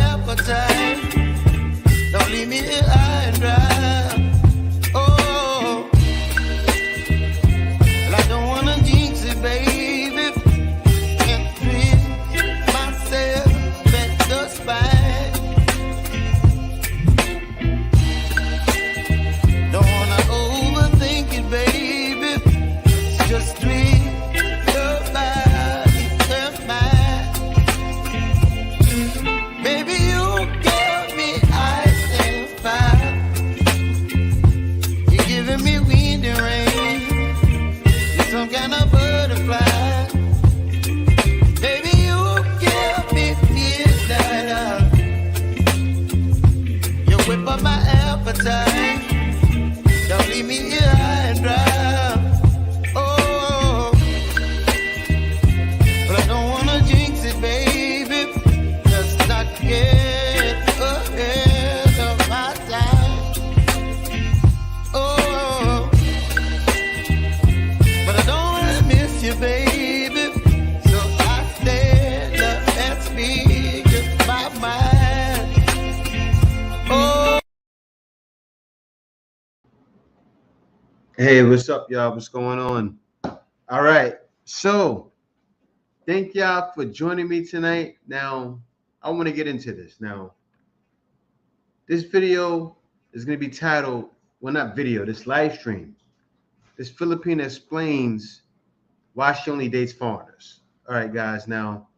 appetite. Don't leave me here high and dry. Oh, well, I don't wanna jinx it, baby. Can't twist myself at the spine. Don't wanna overthink it, baby. It's just twist your body and mine. Baby, you give me ice and fire. You're giving me wind and rain. You're some kind of butterfly. Baby, you give me midnight. You whip up my appetite. Don't leave me here high and dry. Oh, but I don't wanna jinx it, baby. Just not get ahead of my time. Oh, but I don't wanna miss you, baby. So I stand up and speak my mind. Oh. Hey, what's up, y'all? What's going on? All right. So, thank y'all for joining me tonight. Now, I want to get into this. Now, this video is going to be titled, well, not video, this live stream. This Filipina explains why she only dates foreigners. All right, guys. Now,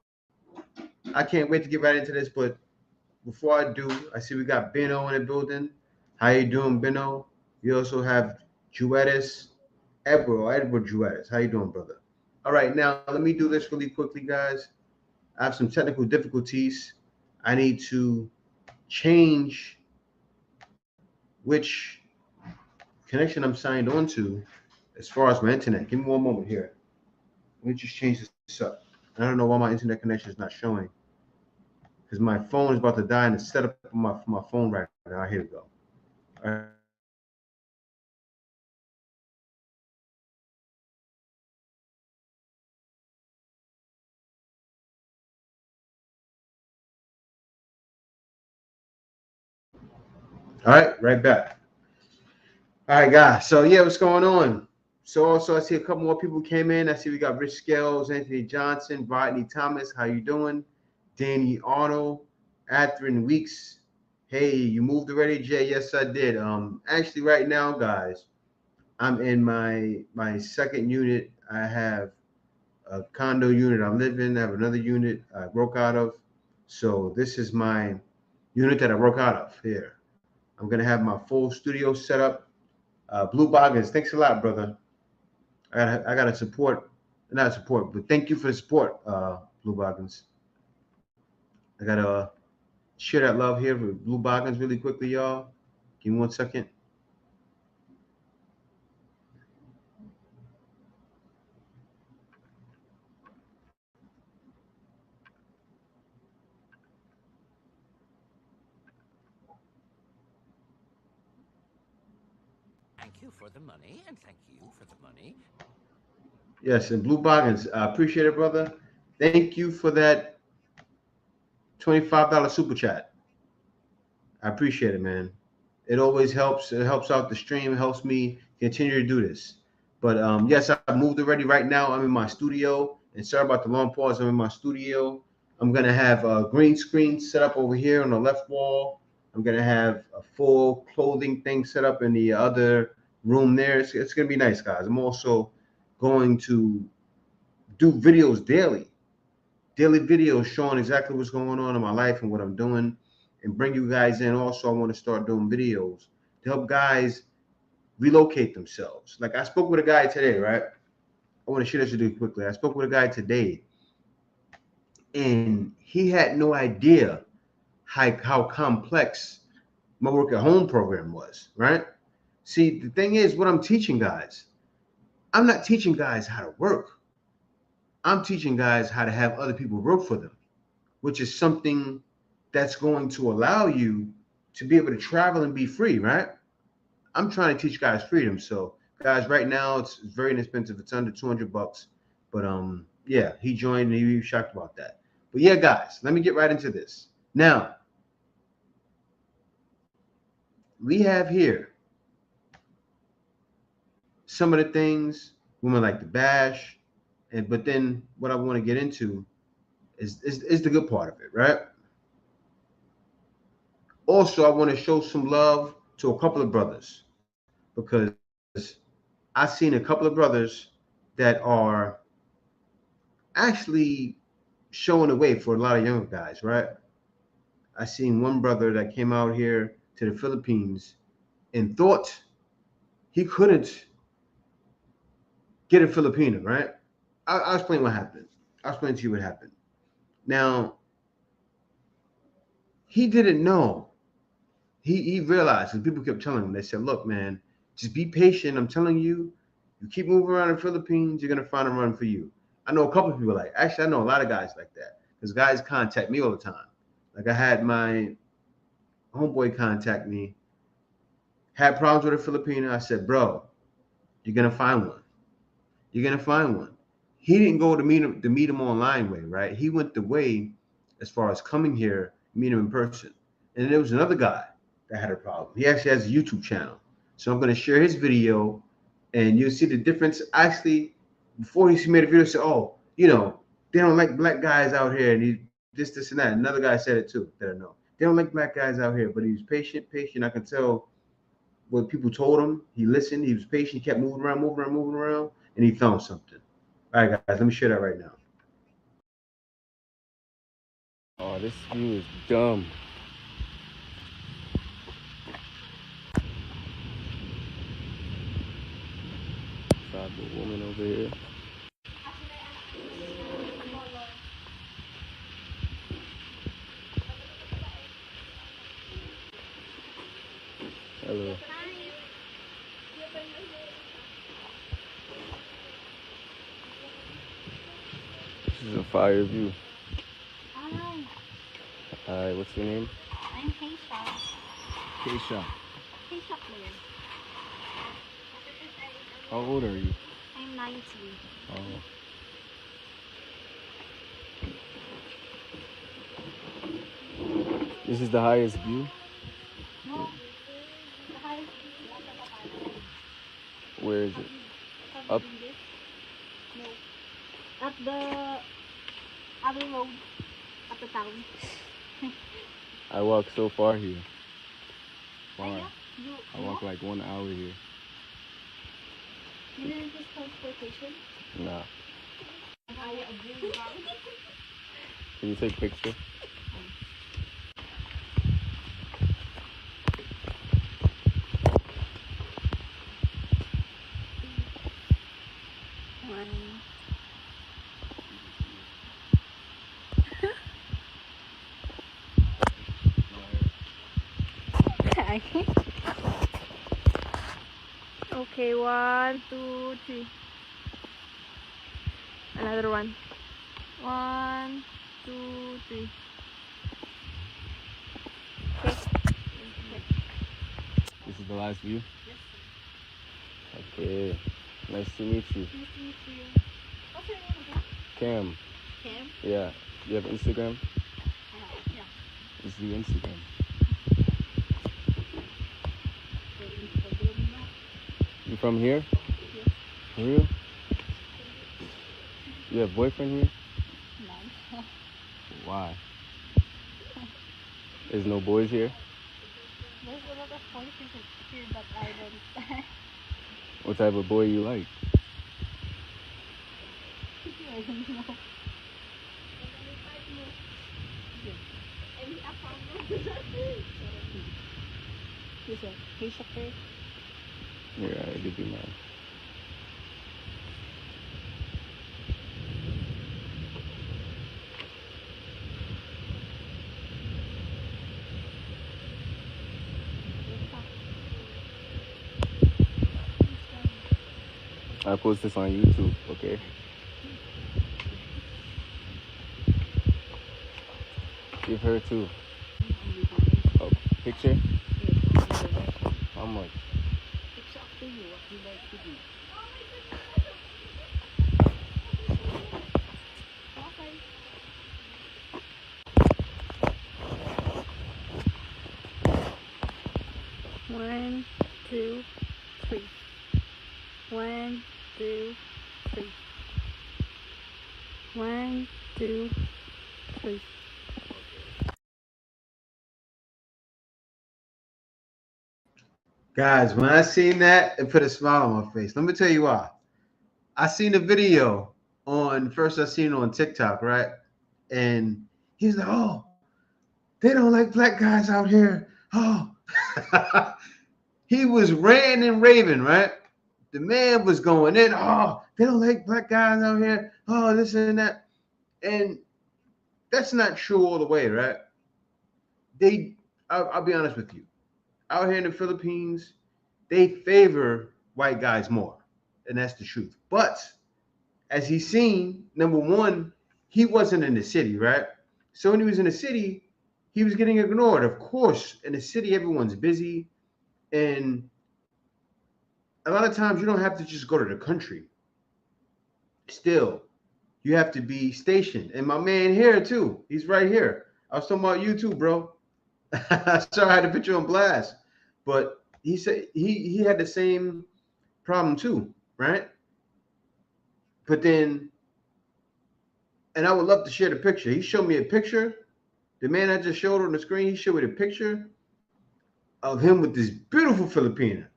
I can't wait to get right into this, but before I do, I see we got Bino in the building. How you doing, Bino? We also have Juedes, Edward Juedes. How you doing, brother? All right, now let me do this really quickly, guys. I have some technical difficulties. I need to change which connection I'm signed on to as far as my internet. Give me one moment here. Let me just change this up. I don't know why my internet connection is not showing because my phone is about to die and it's set up for my phone right now. Here we go. All right. All right, right back. All right, guys. So yeah, what's going on? So also, I see a couple more people came in. I see we got Rich Scales, Anthony Johnson, Rodney Thomas. How you doing? Danny Arnold, Catherine Weeks. Hey, you moved already, Jay? Yes, I did. Actually, right now, guys, I'm in my second unit. I have a condo unit I live in. I have another unit I broke out of. So this is my unit that I broke out of here. I'm gonna have my full studio set up. Blue Boggins, thanks a lot, brother. I gotta support, not support, but thank you for the support, Blue Boggins. I gotta share that love here with Blue Boggins really quickly, y'all. Give me 1 second. Thank you for the money, and thank you for the money. Yes, and Blue Boggins, I appreciate it, brother. Thank you for that $25 super chat. I appreciate it, man. It always helps. It helps out the stream. It helps me continue to do this. But yes, I moved already. Right now, I'm in my studio. And sorry about the long pause. I'm in my studio. I'm gonna have a green screen set up over here on the left wall. I'm gonna have a full clothing thing set up in the other room there. It's gonna be nice, guys. I'm also going to do videos daily videos showing exactly what's going on in my life and what I'm doing, and bring you guys in. Also, I want to start doing videos to help guys relocate themselves. Like I spoke with a guy today, right? I want to share this with you quickly. I spoke with a guy today, and he had no idea how complex my work at home program was, right? See, the thing is, what I'm teaching guys, I'm not teaching guys how to work. I'm teaching guys how to have other people work for them, which is something that's going to allow you to be able to travel and be free, right? I'm trying to teach guys freedom. So guys, right now it's very inexpensive. It's under $200. But yeah, he joined and he was shocked about that. But yeah, guys, let me get right into this. Now, we have here some of the things women like to bash, and but then what I want to get into is the good part of it, right? Also, I want to show some love to a couple of brothers because I've seen a couple of brothers that are actually showing the way for a lot of younger guys, right? I seen one brother that came out here to the Philippines and thought he couldn't get a Filipino, right? I'll explain what happened. I'll explain to you what happened. Now, he didn't know. He realized, and people kept telling him, they said, look, man, just be patient. I'm telling you, you keep moving around in the Philippines, you're going to find a run for you. I know a couple of people like, actually, I know a lot of guys like that because guys contact me all the time. Like I had my homeboy contact me, had problems with a Filipino. I said, bro, you're going to find one. You're going to find one. He didn't go to meet him online way, right? He went the way as far as coming here, meet him in person. And there was another guy that had a problem. He actually has a YouTube channel. So I'm going to share his video and you'll see the difference. Actually, before he made a video, said, oh, they don't like black guys out here. And this, and that. Another guy said it too, that I know. They don't like black guys out here. But he was patient. I can tell what people told him. He listened. He was patient. He kept moving around. And he found something. All right, guys, let me share that right now. Oh, this view is dumb. Tribal woman over here. Hello. This is a fire view. Hi, Hi, what's your name? I'm Keisha. Keisha. Keisha Claire. How old are you? I'm 19. Oh. This is the highest view? No, the highest Where is it? Up? No, at the other road, at the town. I walk so far here. Far. You I walk like 1 hour here. You didn't just transportation? Nah. I agree. Can you take a picture? Okay, 1, 2, 3. Another one. 1, 2, 3. Okay. This is the last view? Okay. Nice to meet you. Nice to meet you. What's your name again? Cam. Cam? Yeah. You have Instagram? Yeah. Let's do Instagram. You from here? Yes. For real? You have boyfriend here? No. Why? There's no boys here? There's a lot of voices here, but I don't. What type of boy you like? I don't know. This one, Keisha Claire. Yeah, I'll give you mine. I'll post this on YouTube, okay? Give her too. Oh, picture? How much? It's up to you what you like to do. Okay. 1, 2, 3. 1, 2, 3. 1, 2, 3. Guys, when I seen that, it put a smile on my face. Let me tell you why. I seen the video I seen it on TikTok, right? And he's like, oh, they don't like black guys out here. Oh, he was ranting and raving, right? The man was going in. Oh, they don't like black guys out here. Oh, this and that. And that's not true all the way, right? I'll be honest with you. Out here in the Philippines, they favor white guys more. And that's the truth. But as he's seen, number one, he wasn't in the city, right? So when he was in the city, he was getting ignored. Of course, in the city, everyone's busy. And a lot of times you don't have to just go to the country. Still, you have to be stationed. And my man here too, he's right here. I was talking about you too, bro. Sorry, I had to put you on blast. But he said he had the same problem too, right? But then, and I would love to share the picture. He showed me a picture. The man I just showed on the screen, he showed me a picture of him with this beautiful Filipina.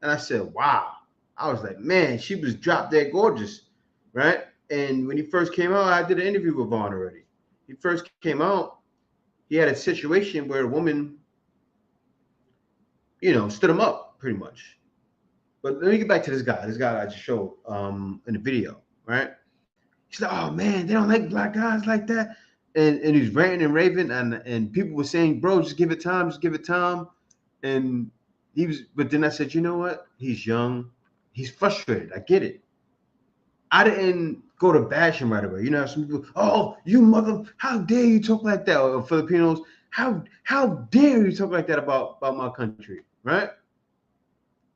And I said, wow. I was like, man, she was drop dead gorgeous, right? And when he first came out, I did an interview with Vaughn already. He first came out, he had a situation where a woman, stood him up pretty much. But let me get back to this guy. This guy I just showed in the video, right? He's like, oh man, they don't like black guys like that. And he's ranting and raving, and people were saying, bro, just give it time, just give it time. And but then I said, you know what? He's young, he's frustrated. I get it. I didn't go to bash him right away. Some people, oh, you mother, how dare you talk like that? Or Filipinos, how dare you talk like that about my country, right?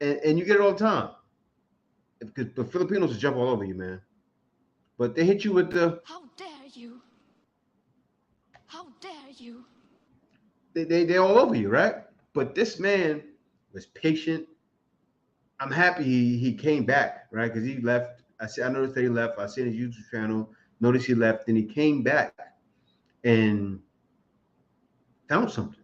And you get it all the time. Because the Filipinos will jump all over you, man. But they hit you with the how dare you? How dare you? They all over you, right? But this man was patient. I'm happy he came back, right? Because he left. I noticed that he left. I seen his YouTube channel. Noticed he left, and he came back and found something.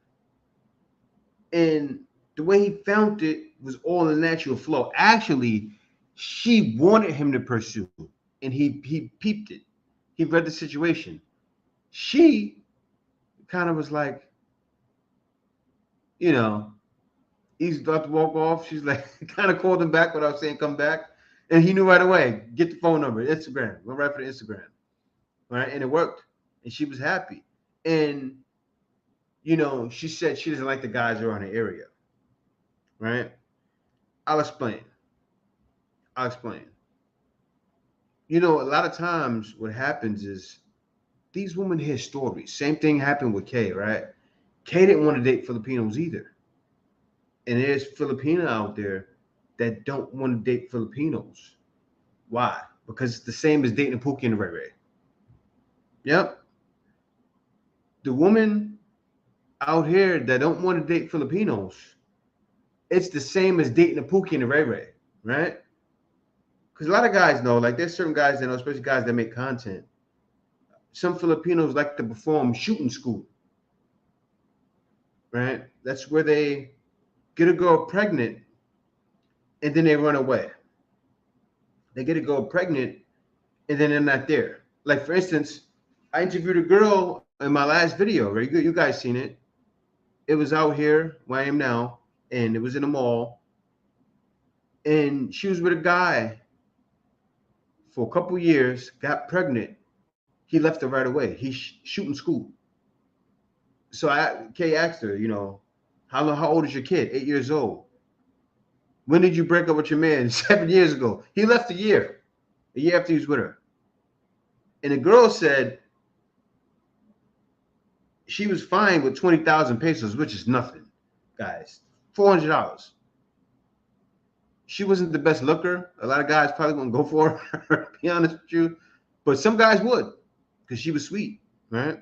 And the way he found it was all a natural flow. Actually, she wanted him to pursue, and he peeped it. He read the situation. She kind of was like, he's about to walk off. She's like, kind of called him back without saying come back. And he knew right away, get the phone number, Instagram. Go right for the Instagram. Right? And it worked. And she was happy. And, she said she doesn't like the guys around the area. Right? I'll explain. A lot of times what happens is these women hear stories. Same thing happened with Kay, right? Kay didn't want to date Filipinos either. And there's Filipina out there that don't want to date Filipinos. Why? Because it's the same as dating Pookie and Ray Ray. Yep. The women out here that don't want to date Filipinos, it's the same as dating a Pookie and a Ray Ray, right? Because a lot of guys know, like there's certain guys that know, especially guys that make content. Some Filipinos like to perform shooting school, right? That's where they get a girl pregnant and then they run away. They get a girl pregnant and then they're not there. Like for instance, I interviewed a girl in my last video, right? You guys seen it. It was out here where I am now, and it was in a mall. And she was with a guy for a couple years, got pregnant. He left her right away. He's shooting school. So Kay asked her, how old is your kid? 8 years old. When did you break up with your man? 7 years ago. He left a year after he was with her. And the girl said she was fine with 20,000 pesos, which is nothing, guys. $400. She wasn't the best looker. A lot of guys probably wouldn't go for her, to be honest with you. But some guys would, because she was sweet, right?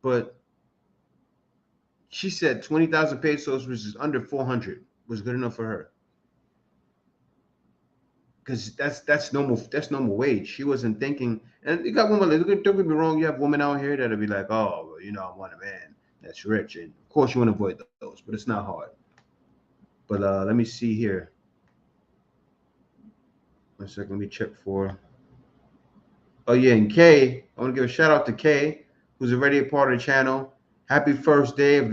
But She said 20,000 pesos, which is under 400, was good enough for her. Because that's normal wage. She wasn't thinking, and you got women. Don't get me wrong. You have women out here that'll be like, oh, well, I want a man that's rich, and of course you want to avoid those, but it's not hard. But let me see here. 1 second. Let me check for. Oh yeah, and Kay. I want to give a shout out to Kay, who's already a part of the channel. Happy first day of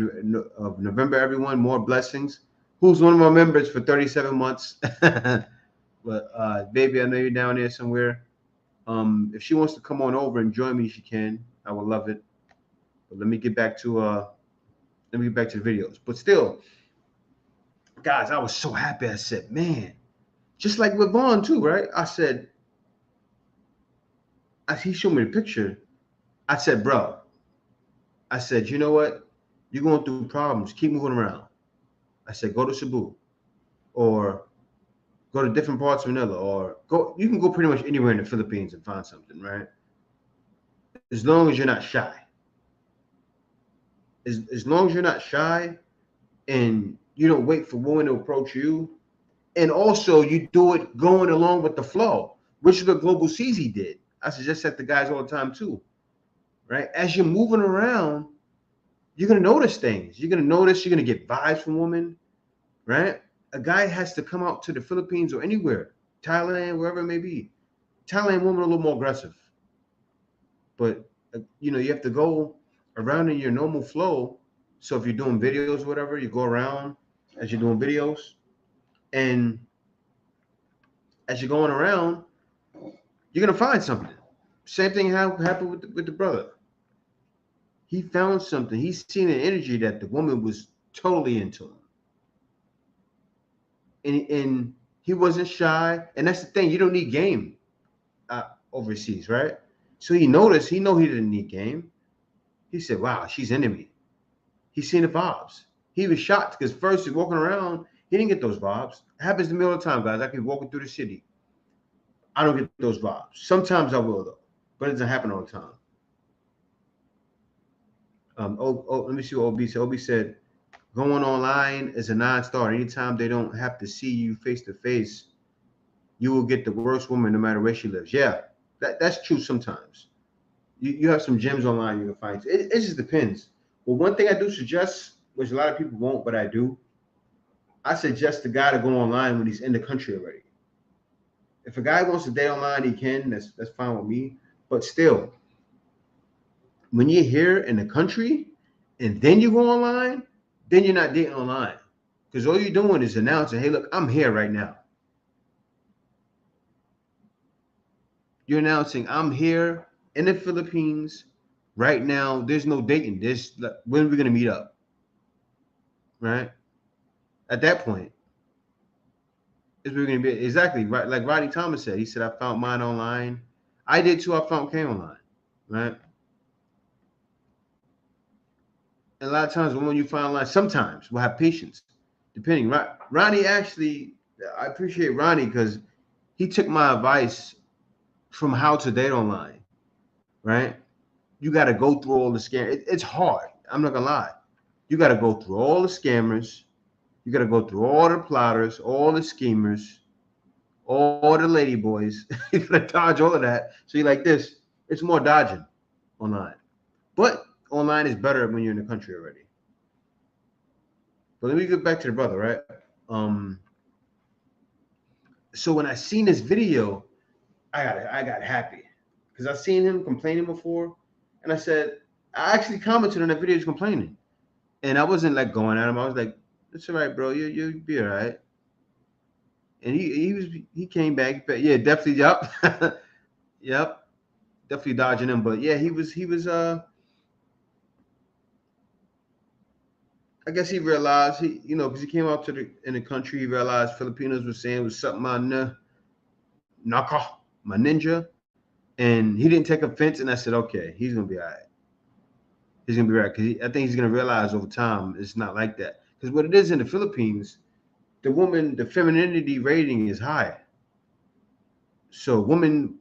November, everyone. More blessings. Who's one of my members for 37 months? But baby, I know you're down there somewhere. If she wants to come on over and join me, she can. I would love it. But let me get back to the videos. But still, guys, I was so happy. I said, man, just like with Vaughn too, right? I said, he showed me the picture. I said, bro, I said, you know what? You're going through problems. Keep moving around. I said, go to Cebu or go to different parts of Manila or go. You can go pretty much anywhere in the Philippines and find something, right? As long as you're not shy. As long as you're not shy and you don't wait for women to approach you, and also you do it going along with the flow, which is what Global CZ did. I suggest that to guys all the time too, right? As you're moving around, you're gonna notice things. You're gonna get vibes from women, right? A guy has to come out to the Philippines or anywhere, Thailand, wherever it may be. Thailand women are a little more aggressive, but you have to go around in your normal flow. So if you're doing videos or whatever, you go around as you're doing videos, and as you're going around, you're gonna find something. Same thing happened with the brother. He found something. He's seen an energy that the woman was totally into him. And he wasn't shy. And that's the thing. You don't need game overseas, right? So he noticed. He didn't need game. He said, wow, she's into me. He's seen the vibes. He was shocked because first he's walking around. He didn't get those vibes. It happens to me all the time, guys. I can be walking through the city. I don't get those vibes. Sometimes I will, though. But it doesn't happen all the time. Let me see what OB said. OB said, going online is a non-starter. Anytime they don't have to see you face to face, you will get the worst woman no matter where she lives. Yeah, that's true sometimes. You have some gems online you can find. It just depends. Well, one thing I do suggest, which a lot of people won't, but I do, I suggest the guy to go online when he's in the country already. If a guy wants to date online, he can. That's fine with me. But still, when you're here in the country and then you go online, then you're not dating online. Because all you're doing is announcing, hey, look, I'm here right now. You're announcing, I'm here in the Philippines right now. There's no dating. When are we going to meet up? Right? At that point, is we're going to be exactly right. Like Rodney Thomas said, he said, I found mine online. I did too. I found Kay online. Right? And a lot of times when you find online, sometimes we'll have patience, depending. Ronnie actually, I appreciate Ronnie because he took my advice from how to date online, right? You got to go through all the scammers. It's hard. I'm not going to lie. You got to go through all the scammers. You got to go through all the plotters, all the schemers, all the lady boys. You got to dodge all of that. So you're like this. It's more dodging online. But online is better when you're in the country already. But let me get back to the brother, right? So when I seen this video, I got happy because I seen him complaining before, and I said, I actually commented on that video he's complaining, and I wasn't like going at him. I was like, "It's all right, bro. You'll be all right." And he came back, but yeah, definitely, yep, definitely dodging him. But yeah, he was I guess he realized because he came out in the country, he realized Filipinos were saying was something on Naka, my ninja, and he didn't take offense. And I said, okay, he's gonna be all right. He's gonna be right because I think he's gonna realize over time it's not like that. Because what it is in the Philippines, the femininity rating is high. So women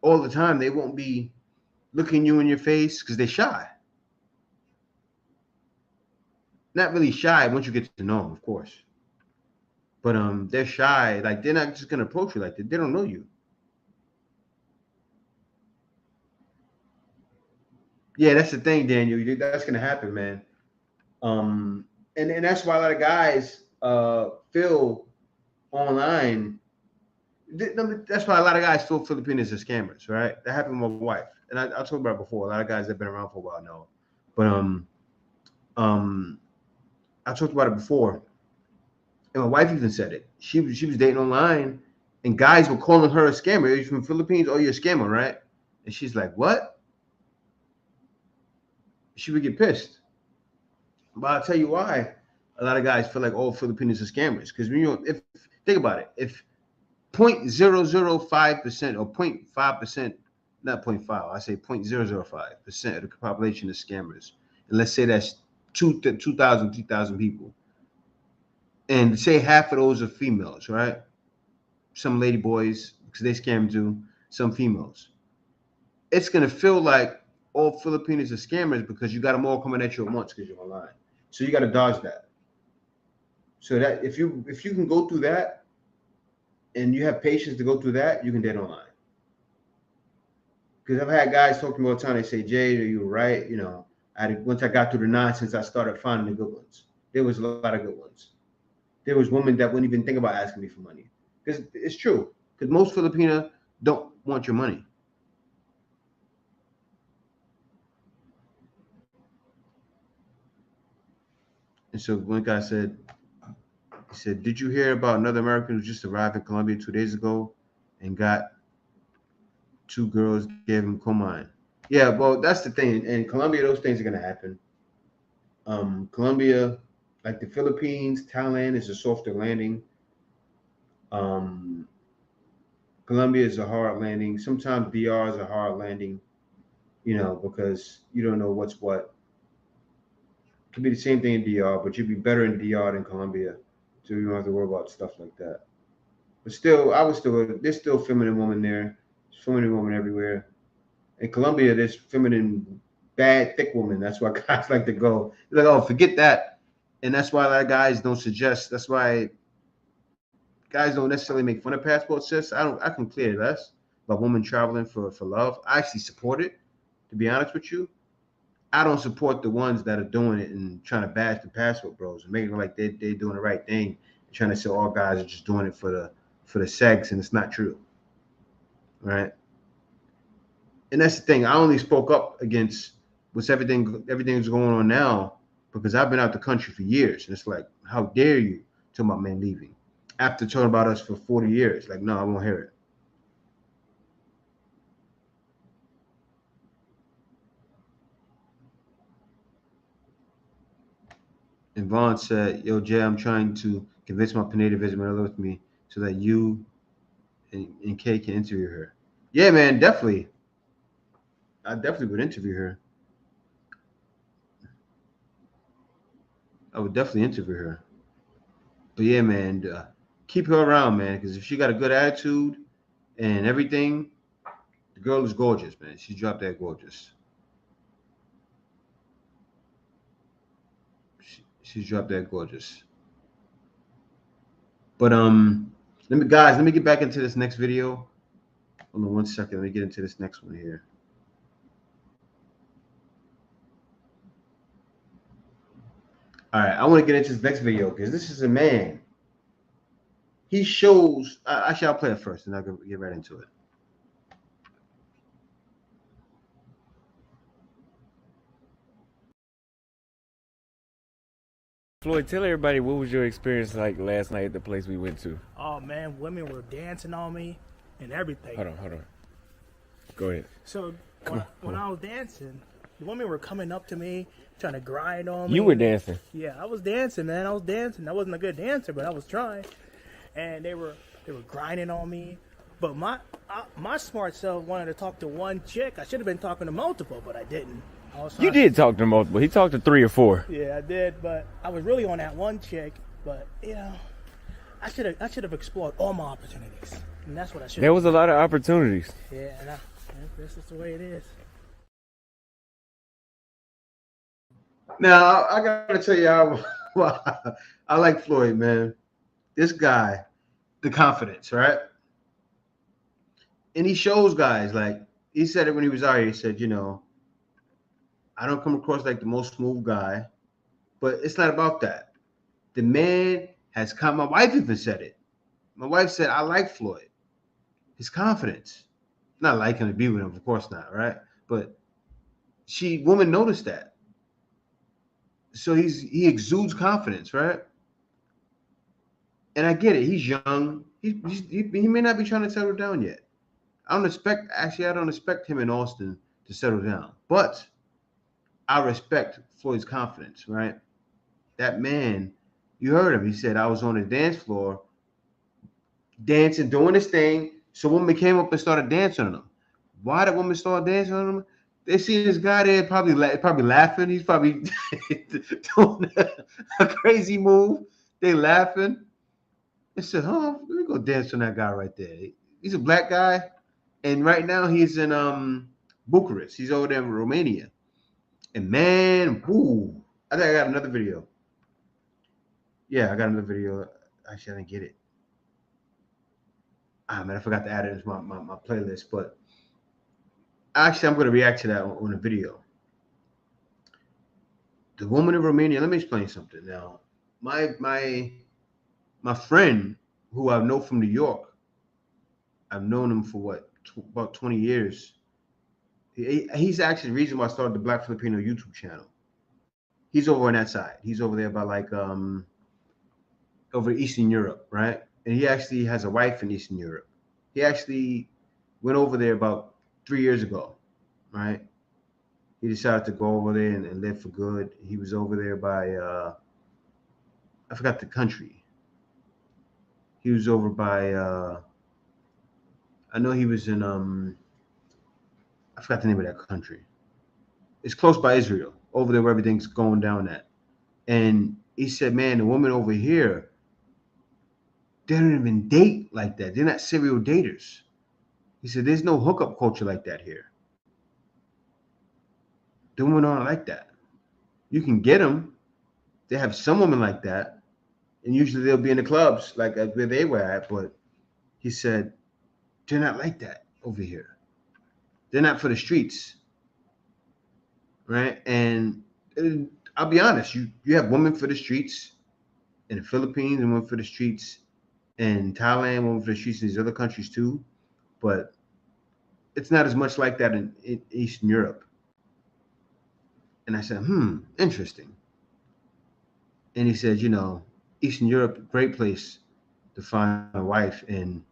all the time they won't be looking you in your face because they're shy. not really shy once you get to know them, of course. But they're shy. Like they're not just gonna approach you like that. They don't know you. Yeah, that's the thing, Daniel. That's gonna happen, man. And that's why a lot of guys feel online. That's why a lot of guys feel Filipinos are scammers, right? That happened with my wife, and I talked about it before. A lot of guys that have been around for a while know, but um, I talked about it before, and my wife even said it. She was dating online, and guys were calling her a scammer. Are you from Philippines? Oh, you're a scammer, right? And she's like, "What?" She would get pissed. But I'll tell you why. A lot of guys feel like all Filipinos are scammers because if think about it, if 0.005% or 0.5%, not 0.5, I say 0.005% of the population is scammers. And let's say that's 2,000, 3,000 people. And say half of those are females, right? Some lady boys, because they scam too, some females. It's going to feel like all Filipinos are scammers because you got them all coming at you at once because you're online. So you got to dodge that. So that if you can go through that and you have patience to go through that, you can date online. Because I've had guys talk to me all the time. They say, "Jay, you were right. You know, once I got through the nonsense, I started finding the good ones. There was a lot of good ones. There was women that wouldn't even think about asking me for money. Because it's true. Because most Filipino don't want your money. And so one guy said, he said, "Did you hear about another American who just arrived in Colombia 2 days ago and got two girls, gave him combine?" Yeah, well, that's the thing. In Colombia, those things are gonna happen. Colombia, like the Philippines, Thailand is a softer landing. Um, Colombia is a hard landing. Sometimes DR is a hard landing, because you don't know what's what. It could be the same thing in DR, but you'd be better in DR than Colombia, so you don't have to worry about stuff like that. But still, there's still feminine women there. There's feminine women everywhere. In Colombia, there's feminine, bad, thick women. That's why guys like to go. They're like, oh, forget that. And that's why a lot of guys don't suggest. That's why guys don't necessarily make fun of passport sis. I can clear less about women traveling for love. I actually support it, to be honest with you. I don't support the ones that are doing it and trying to bash the passport bros and making it like they're doing the right thing and trying to say all guys are just doing it for the sex, and it's not true. Right? And that's the thing. I only spoke up against what's everything's going on now because I've been out the country for years, and it's like, how dare you talk about men leaving after talking about us for 40 years? Like, no, I won't hear it. And Vaughn said, "Yo, Jay, I'm trying to convince my Pineda to visit Manila with me so that you and Kay can interview her." Yeah, man, definitely. I definitely would interview her. I would definitely interview her. But yeah, man, keep her around, man, because if she got a good attitude and everything, the girl is gorgeous, man. She dropped that gorgeous. She's dropped that gorgeous. But let me get back into this next video. Hold on 1 second. Let me get into this next one here. All right, I want to get into this next video because this is a man. He shows. Actually, I'll play it first, and I'll get right into it. Floyd, tell everybody what was your experience like last night at the place we went to? Oh man, women were dancing on me and everything. Hold on. Go ahead. So when I was dancing, the women were coming up to me, trying to grind on me. You were dancing. Yeah, I was dancing, man. I was dancing. I wasn't a good dancer, but I was trying. And they were grinding on me. But my smart self wanted to talk to one chick. I should have been talking to multiple, but I didn't. You did talk to multiple. He talked to 3 or 4. Yeah, I did, but I was really on that one chick. But I should have explored all my opportunities, and that's what I should. There was a lot of opportunities. Yeah, this is the way it is. Now I gotta tell you, I like Floyd, man. This guy, the confidence, right? And he shows guys like he said it when he was out here. He said, I don't come across like the most smooth guy, but it's not about that. The man has come. My wife even said it. My wife said, I like Floyd. His confidence. Not like him to be with him, of course not, right? But woman noticed that. So he exudes confidence, right? And I get it. He's young. He may not be trying to settle down yet. I don't expect him in Austin to settle down. But I respect Floyd's confidence, right? That man, you heard him. He said, I was on the dance floor dancing, doing his thing. So a woman came up and started dancing on him. Why did woman start dancing on him? They see this guy there probably laughing. He's probably doing a crazy move. They laughing. They said, "Oh, let me go dance on that guy right there." He's a black guy, and right now he's in Bucharest. He's over there in Romania. And man, whoo! I think I got another video. Yeah, I got another video. Actually, I didn't get it. Man, I forgot to add it as my playlist. But actually, I'm going to react to that on a video. The woman in Romania. Let me explain something. Now, my friend, who I know from New York, I've known him for about 20 years. He's actually the reason why I started the Black Filipino YouTube channel. He's over on that side. He's over there by over Eastern Europe, right? And he actually has a wife in Eastern Europe. He actually went over there about 3 years ago, right? He decided to go over there and live for good. He was over there by I forgot the country. He was over by I know he was in I forgot the name of that country. It's close by Israel, over there where everything's going down at. And he said, man, the woman over here, they don't even date like that. They're not serial daters. He said, there's no hookup culture like that here. The women aren't like that. You can get them. They have some women like that. And usually they'll be in the clubs like where they were at. But he said, they're not like that over here. They're not for the streets. Right? And I'll be honest, you have women for the streets in the Philippines and women for the streets in Thailand, women for the streets in these other countries too. But it's not as much like that in Eastern Europe. And I said, interesting. And he said, Eastern Europe, great place to find a wife. And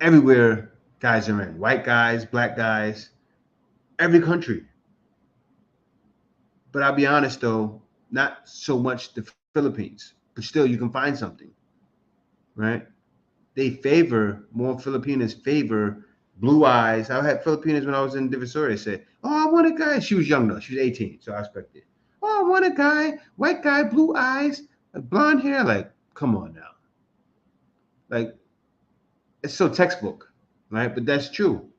everywhere guys are in, white guys, black guys, every country. But I'll be honest though, not so much the Philippines, but still you can find something, right? More Filipinas favor blue eyes. I had Filipinas when I was in Divisoria say, oh, I want a guy. She was young though. She was 18, so I expected. Oh, I want a guy, white guy, blue eyes, blonde hair. Like, come on now. Like, it's so textbook, right? But that's true.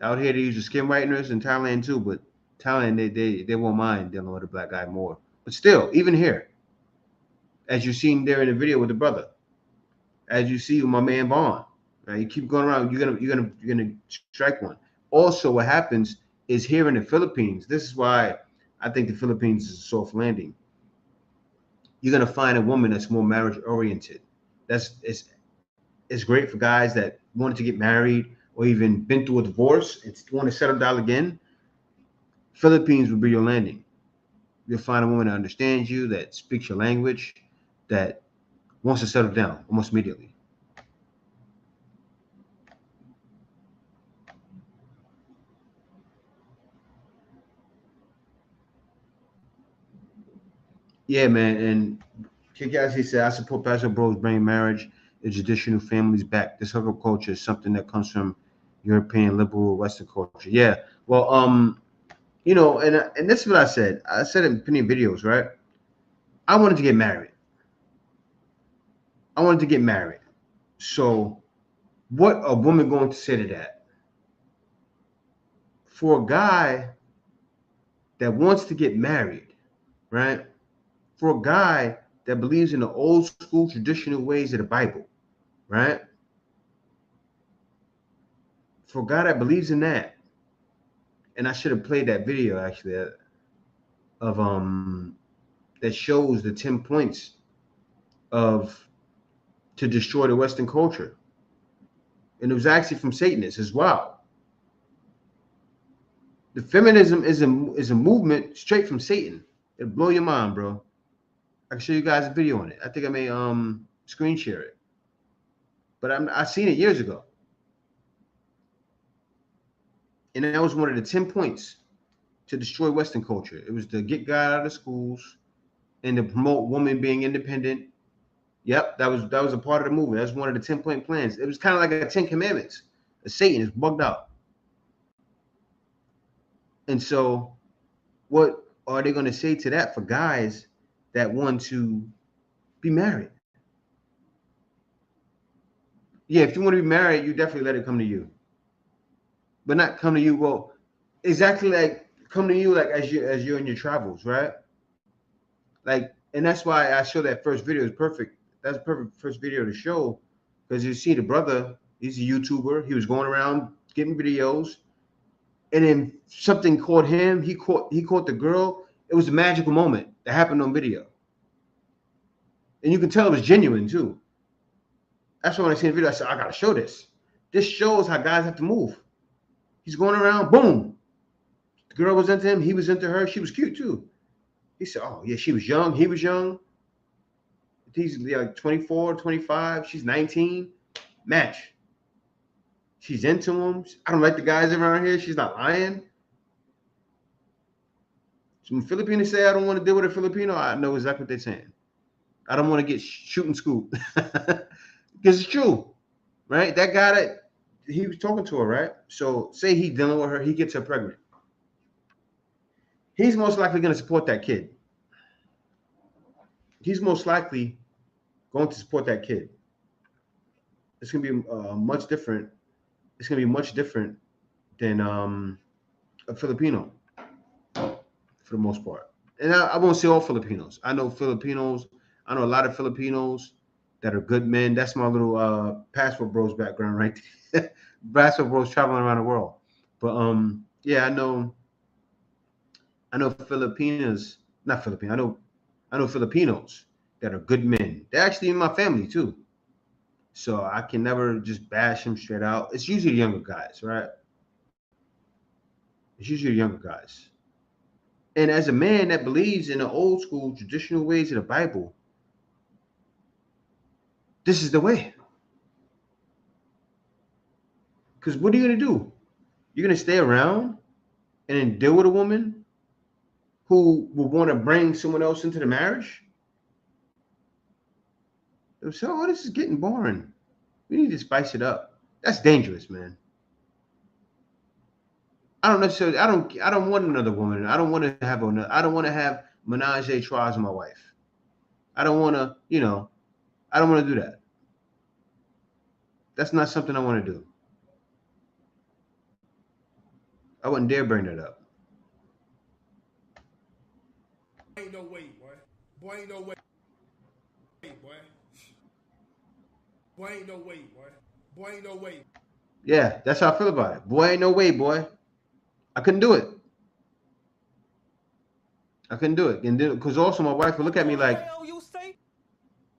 Out here, they use the skin whiteners in Thailand too, but Thailand, they won't mind dealing with a black guy more. But still, even here, as you've seen there in the video with the brother, as you see with my man Vaughn, right? You keep going around, you're gonna strike one. Also, what happens is here in the Philippines, this is why I think the Philippines is a soft landing. You're gonna find a woman that's more marriage oriented. It's great for guys that wanted to get married or even been through a divorce and want to settle down again. Philippines will be your landing. You'll find a woman that understands you, that speaks your language, that wants to settle down almost immediately. Yeah, man. And Kikasi said, I support Pastor Bros bringing marriage and traditional families back. This hookup culture is something that comes from European liberal Western culture. Yeah. Well, and this is what I said. I said it in plenty of videos, right? I wanted to get married. So what a woman going to say to that? For a guy that wants to get married, right? For a guy that believes in the old school traditional ways of the Bible, right? For a guy that believes in that, and I should have played that video actually of that shows the 10 points of to destroy the Western culture. And it was actually from Satanists as well. The feminism is a movement straight from Satan. It'll blow your mind, bro. I can show you guys a video on it. I think I may screen share it. But I seen it years ago. And that was one of the 10 points to destroy Western culture. It was to get God out of schools and to promote women being independent. Yep, that was a part of the movement. That's one of the 10-point plans. It was kind of like a 10 commandments. Satan is bugged out. And so what are they going to say to that for guys that want to be married? Yeah, if you want to be married, you definitely let it come to you. But not come to you, well, exactly like come to you like as you're in your travels, right? Like, and that's why I show that first video is perfect. That's a perfect first video to show, because you see the brother, he's a YouTuber. He was going around getting videos, and then something caught him. He caught the girl. It was a magical moment that happened on video, and you can tell it was genuine too. That's why when I seen the video, I said, I gotta show this. This shows how guys have to move. He's going around, boom. The girl was into him. He was into her. She was cute too. He said, oh yeah, she was young. He was young. He's like 24, 25. She's 19. Match. She's into him. I don't like the guys around here. She's not lying. So when Filipinos say I don't want to deal with a Filipino, I know exactly what they're saying. I don't want to get shoot and scoop. Because it's true, right? That guy that he was talking to her, right? So say he's dealing with her, he gets her pregnant. He's most likely going to support that kid. He's most likely going to support that kid. It's going to be much different. It's going to be much different than a Filipino for the most part. And I won't say all Filipinos. I know Filipinos. I know a lot of Filipinos that are good men. That's my little passport bros background, right? Passport bros traveling around the world. But yeah, I know Filipinos, not Filipino. I know Filipinos that are good men. They're actually in my family too. So I can never just bash them straight out. It's usually younger guys, right? It's usually younger guys. And as a man that believes in the old school traditional ways of the Bible, this is the way. Because what are you going to do? You're going to stay around and then deal with a woman who will want to bring someone else into the marriage? So, oh, this is getting boring. We need to spice it up. That's dangerous, man. I don't want another woman. I don't want to have menage a trois with my wife. I don't want to, I don't want to do that. That's not something I want to do. I wouldn't dare bring that up. Ain't no way, boy. Boy, ain't no way, boy. Boy, ain't no way, boy. Boy, ain't no way. Yeah, that's how I feel about it. Boy, ain't no way, boy. I couldn't do it. And then, because also my wife would look at me like,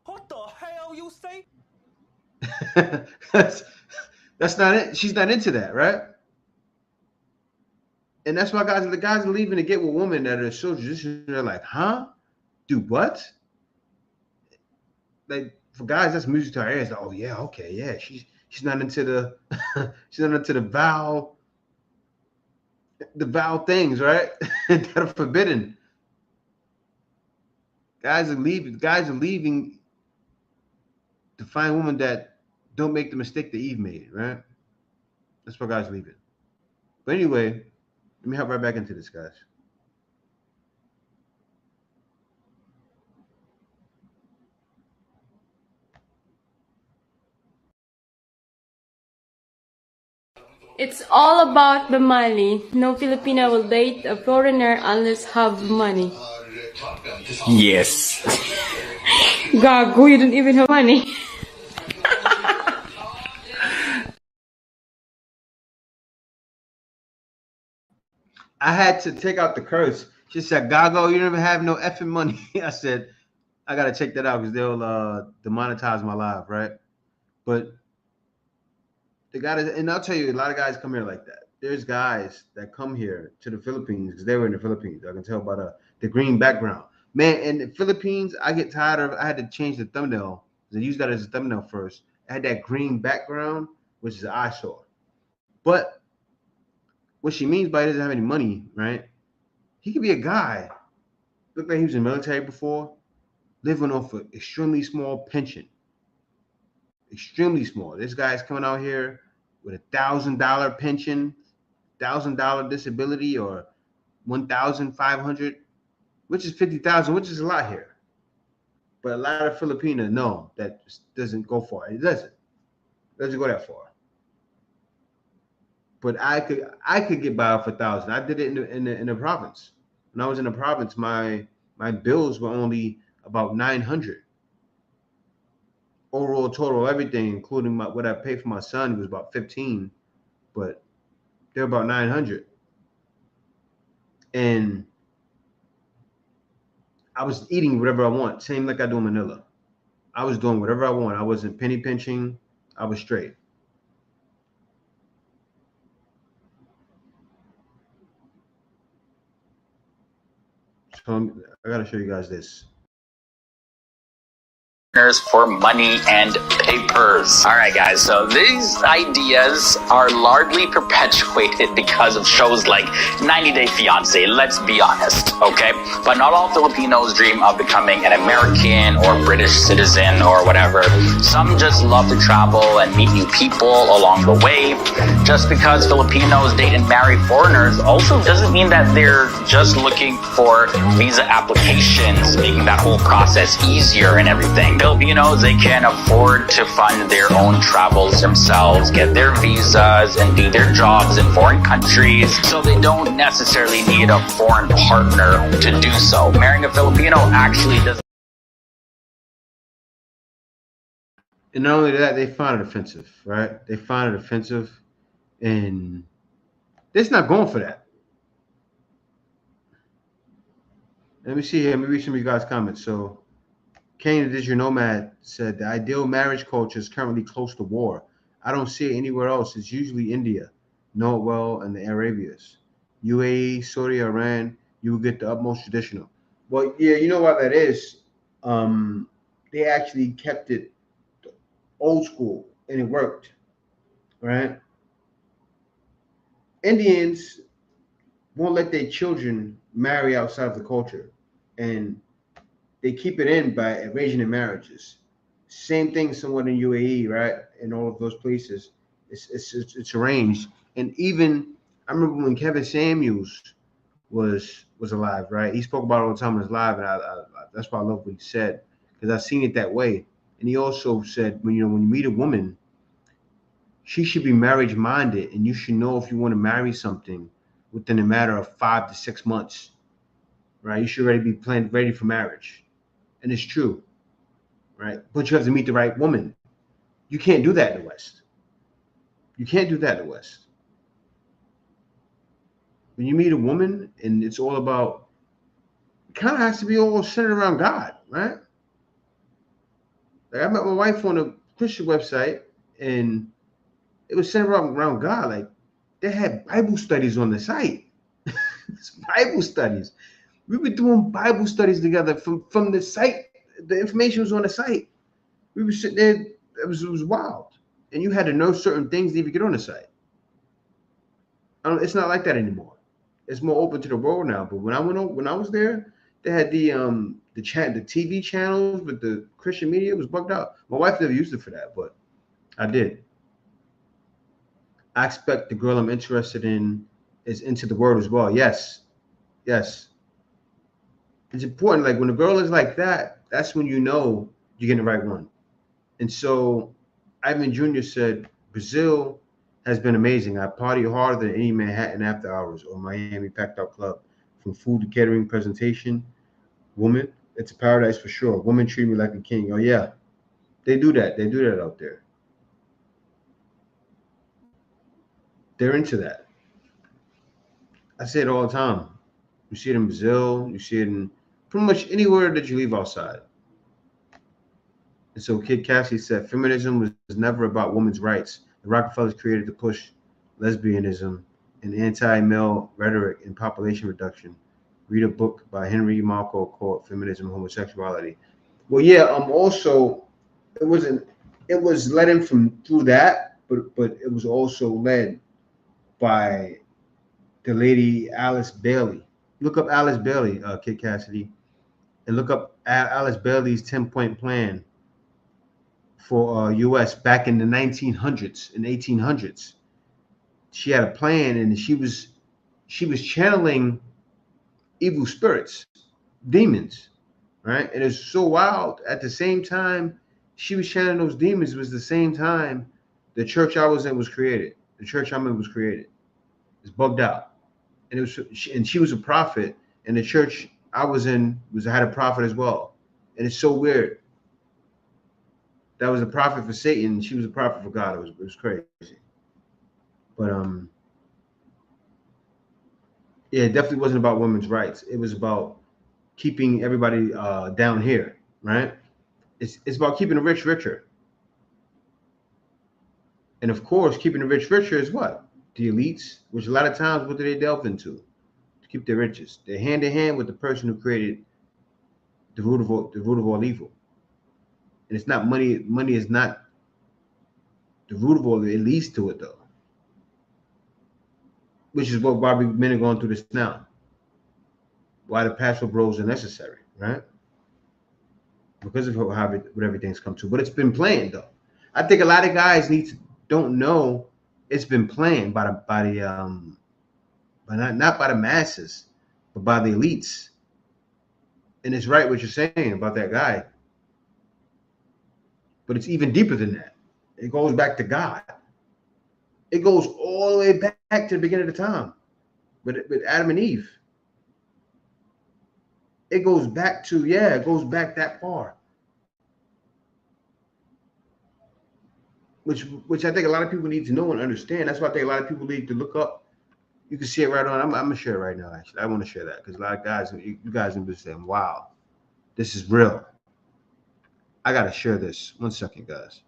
What the hell you say? that's not it. She's not into that, right? And that's why the guys are leaving to get with women that are so traditional. They're like, huh? Do what? Like, for guys, that's music to our ears. Like, oh yeah, okay, yeah. She's not into the she's not into the vow things, right? That are forbidden. Guys are leaving to find women that don't make the mistake that Eve made, right? That's why guys are leaving. But anyway, let me hop right back into this, guys. It's all about the money. No Filipina will date a foreigner unless have money. Yes. Gago, you don't even have money. I had to take out the curse. She said, Gago, you don't even have no effing money. I said, I gotta check that out because they'll demonetize my live, right? But the guy, and I'll tell you, a lot of guys come here like that. There's guys that come here to the Philippines because they were in the Philippines. I can tell by the green background. Man, in the Philippines, I get tired of. I had to change the thumbnail. I used that as a thumbnail first. I had that green background, which is an eyesore. But what she means by it doesn't have any money, right? He could be a guy. Looked like he was in the military before, living off an extremely small pension. Extremely small. This guy's coming out here with $1,000 pension, $1,000 disability, or 1,500, which is 50,000, which is a lot here. But a lot of Filipina know that just doesn't go far. It doesn't go that far. But I could get by for 1,000. I did it in the province. When I was in the province, my bills were only about 900. Overall total, everything, including what I paid for my son, was about 15, but they're about 900. And I was eating whatever I want, same like I do in Manila. I was doing whatever I want. I wasn't penny pinching. I was straight. So I gotta show you guys this. For money and papers. All right, guys, so these ideas are largely perpetuated because of shows like 90 Day Fiancé, let's be honest, okay? But not all Filipinos dream of becoming an American or British citizen or whatever. Some just love to travel and meet new people along the way. Just because Filipinos date and marry foreigners also doesn't mean that they're just looking for visa applications, making that whole process easier and everything. Filipinos, they can afford to fund their own travels themselves, get their visas, and do their jobs in foreign countries, so they don't necessarily need a foreign partner to do so. Marrying a Filipino actually doesn't. And not only that, they find it offensive, right? They find it offensive, and they're not going for that. Let me see here. Let me read some of you guys' comments. So, Kane, the Digital Nomad, said the ideal marriage culture is currently close to war. I don't see it anywhere else. It's usually India, know it well, and the Arabias. UAE, Saudi, Iran, you will get the utmost traditional. Well, yeah, you know what that is? They actually kept it old school, and it worked, right? Indians won't let their children marry outside of the culture, and they keep it in by arranging the marriages. Same thing somewhat in UAE, right? In all of those places, it's arranged. And even I remember when Kevin Samuels was alive, right? He spoke about it all the time in his live, and I that's why I love what he said, because I've seen it that way. And he also said, when you meet a woman, she should be marriage minded, and you should know if you want to marry something within a matter of 5 to 6 months, right? You should already be ready for marriage. And it's true, right? But you have to meet the right woman. You can't do that in the West. You can't do that in the West. When you meet a woman and it's all about, it kind of has to be all centered around God, right? Like I met my wife on a Christian website, and it was centered around God. Like they had Bible studies on the site. It's Bible studies. We were doing Bible studies together from the site. The information was on the site. We were sitting there. It was wild. And you had to know certain things to even get on the site. It's not like that anymore. It's more open to the world now. But when I was there, they had the TV channels with the Christian media. It was bugged out. My wife never used it for that, but I did. I expect the girl I'm interested in is into the word as well. Yes. It's important. Like when a girl is like that, that's when you know you're getting the right one. And so Ivan Jr. said Brazil has been amazing. I party harder than any Manhattan after hours or Miami packed out club. From food to catering, presentation, woman, it's a paradise for sure. Women treat me like a king. Oh yeah, they do that. They do that out there. They're into that. I say it all the time. You see it in Brazil. You see it in pretty much anywhere that you leave outside. And so Kid Cassidy said, feminism was never about women's rights. The Rockefellers created to push lesbianism and anti-male rhetoric and population reduction. Read a book by Henry Marco called Feminism and Homosexuality. Well, yeah, also it was led in from through that, but it was also led by the lady Alice Bailey. Look up Alice Bailey, Kid Cassidy, and look up Alice Bailey's 10-point plan for U.S. back in the 1900s and 1800s. She had a plan, and she was channeling evil spirits, demons, right? And it's so wild. At the same time she was channeling those demons was the same time the church I was in was created. The church I'm in was created. It's bugged out. And she was a prophet, and the church I was in had a prophet as well. And it's so weird. That was a prophet for Satan. She was a prophet for God. It was crazy. But yeah, it definitely wasn't about women's rights. It was about keeping everybody down here, right? It's about keeping the rich richer. And of course, keeping the rich richer is what? The elites, which a lot of times, what do they delve into? To keep their riches. They're hand in hand with the person who created the root of all evil. And it's not money. Money is not the root of all. It leads to it though, which is why men are going through this now. Why the pastoral bros are necessary, right? Because of what everything's come to. But it's been planned though. I think a lot of guys don't know it's been planned by not by the masses, but by the elites. And it's right what you're saying about that guy. But it's even deeper than that. It goes back to God. It goes all the way back to the beginning of the time with Adam and Eve. It goes back that far. Which I think a lot of people need to know and understand. That's why I think a lot of people need to look up. You can see it right on. I'm gonna share it right now. Actually, I want to share that because a lot of guys, you guys will be saying, "Wow, this is real." I gotta share this. 1 second, guys,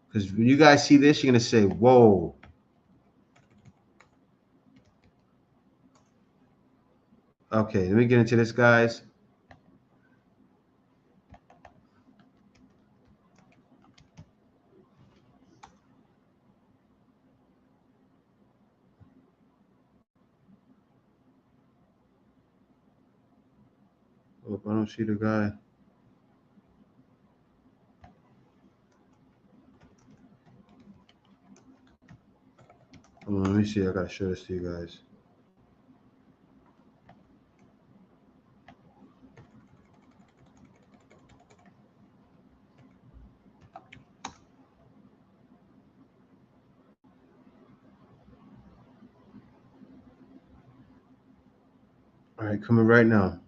because when you guys see this, you're gonna say, "Whoa." Okay, let me get into this, guys. Oh, I don't see the guy. Hold on, let me see. I gotta show this to you guys. All right, coming right now.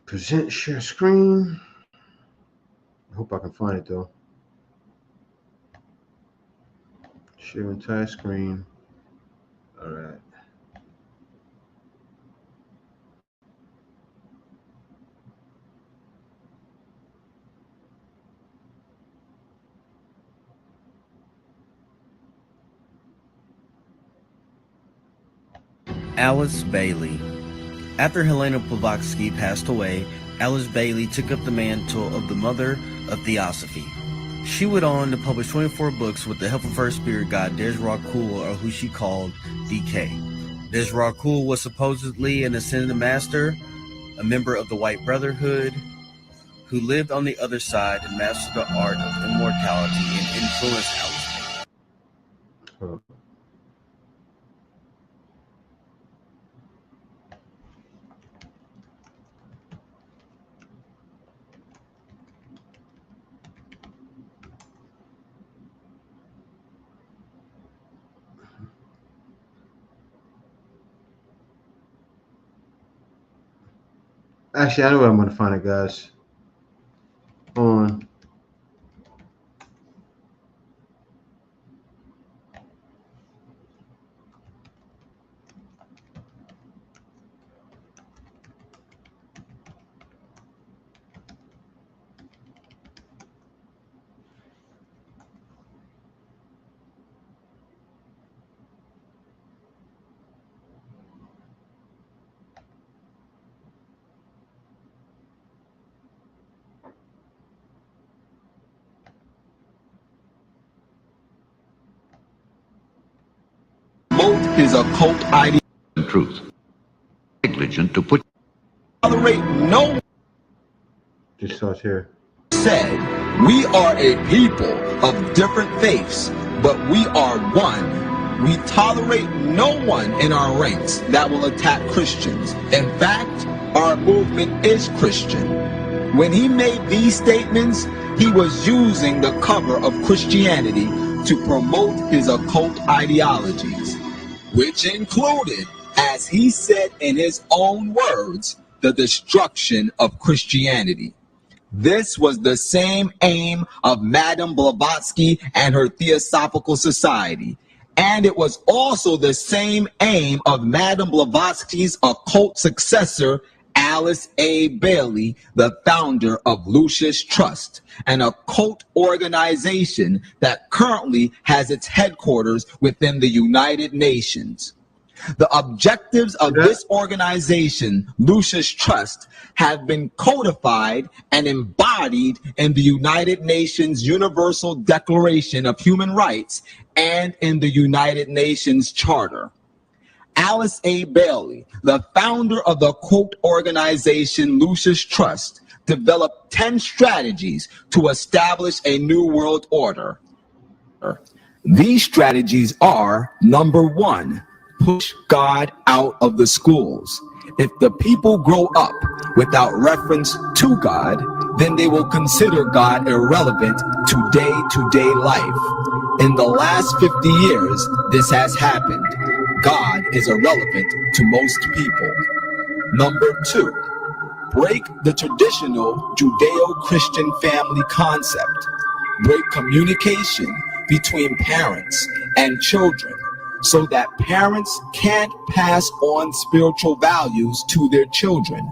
Present share screen. I hope I can find it though. Share entire screen. All right. Alice Bailey. After Helena Blavatsky passed away, Alice Bailey took up the mantle of the mother of Theosophy. She went on to publish 24 books with the help of her spirit guide Desra Kul, or who she called DK. Desra Kul was supposedly an ascended master, a member of the White Brotherhood, who lived on the other side and mastered the art of immortality and influenced Alice Bailey. Hold on. Actually, I know where I'm going to find it, guys. On Both is a cult idea. Truth. Negligent to put. Tolerate no. just starts here. Said, we are a people of different faiths, but we are one. We tolerate no one in our ranks that will attack Christians. In fact, our movement is Christian. When he made these statements, he was using the cover of Christianity to promote his occult ideologies, which included, as he said in his own words, the destruction of Christianity. This was the same aim of Madame Blavatsky and her Theosophical Society. And it was also the same aim of Madame Blavatsky's occult successor, Alice A. Bailey, the founder of Lucis Trust, an occult organization that currently has its headquarters within the United Nations. The objectives of this organization, Lucis Trust, have been codified and embodied in the United Nations Universal Declaration of Human Rights and in the United Nations Charter. Alice A. Bailey, the founder of the occult organization Lucis Trust, developed 10 strategies to establish a new world order. These strategies are, number 1, push God out of the schools. If the people grow up without reference to God, then they will consider God irrelevant to day-to-day life. In the last 50 years, this has happened. God is irrelevant to most people. Number 2, break the traditional Judeo-Christian family concept. Break communication between parents and children, so that parents can't pass on spiritual values to their children.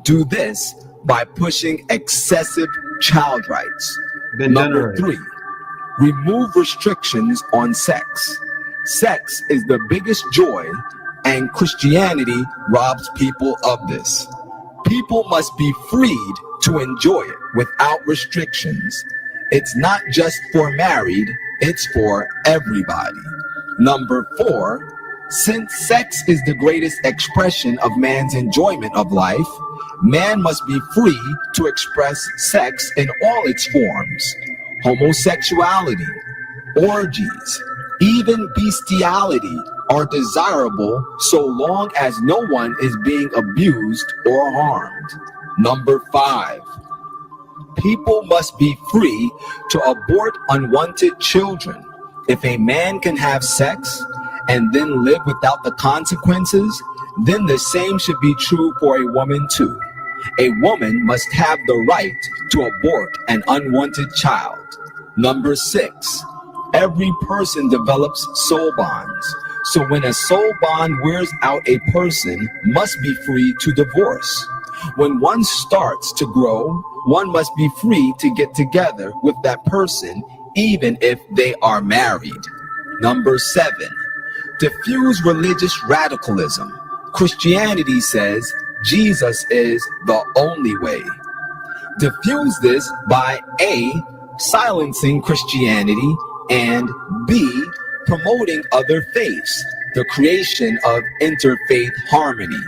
Do this by pushing excessive child rights. Number 3, remove restrictions on sex. Sex is the biggest joy, and Christianity robs people of this. People must be freed to enjoy it without restrictions. It's not just for married, it's for everybody. Number 4, since sex is the greatest expression of man's enjoyment of life, man must be free to express sex in all its forms. Homosexuality, orgies, even bestiality are desirable so long as no one is being abused or harmed. Number 5, people must be free to abort unwanted children. If a man can have sex and then live without the consequences, then the same should be true for a woman too. A woman must have the right to abort an unwanted child. Number 6, every person develops soul bonds. So when a soul bond wears out, a person must be free to divorce. When one starts to grow, one must be free to get together with that person, even if they are married. Number 7, diffuse religious radicalism. Christianity says Jesus is the only way. Diffuse this by A, silencing Christianity, and B, promoting other faiths, the creation of interfaith harmony.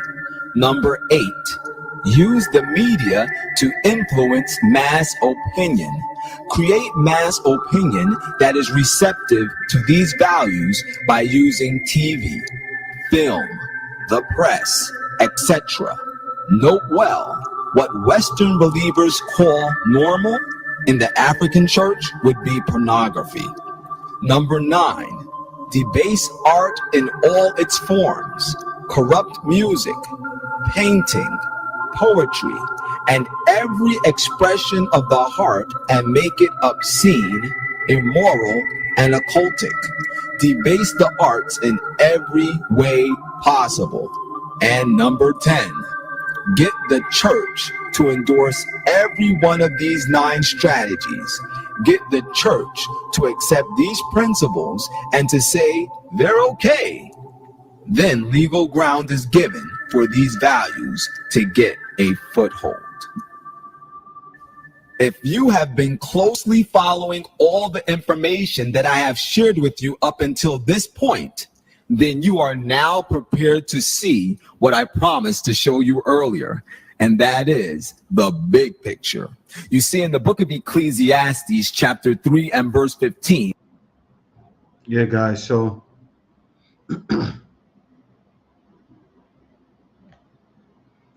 Number 8, Use the media to influence mass opinion. Create mass opinion that is receptive to these values by using TV, film, the press, etc. Note well, what Western believers call normal in the African church would be pornography. Number 9, debase art in all its forms, corrupt music, painting, poetry, and every expression of the heart, and make it obscene, immoral, and occultic. Debase the arts in every way possible. And number 10, get the church to endorse every one of these 9 strategies. Get the church to accept these principles and to say they're okay. Then legal ground is given for these values to get a foothold. If you have been closely following all the information that I have shared with you up until this point, then you are now prepared to see what I promised to show you earlier, and that is the big picture. You see, in the book of Ecclesiastes, chapter 3 and verse 15. Yeah, guys, so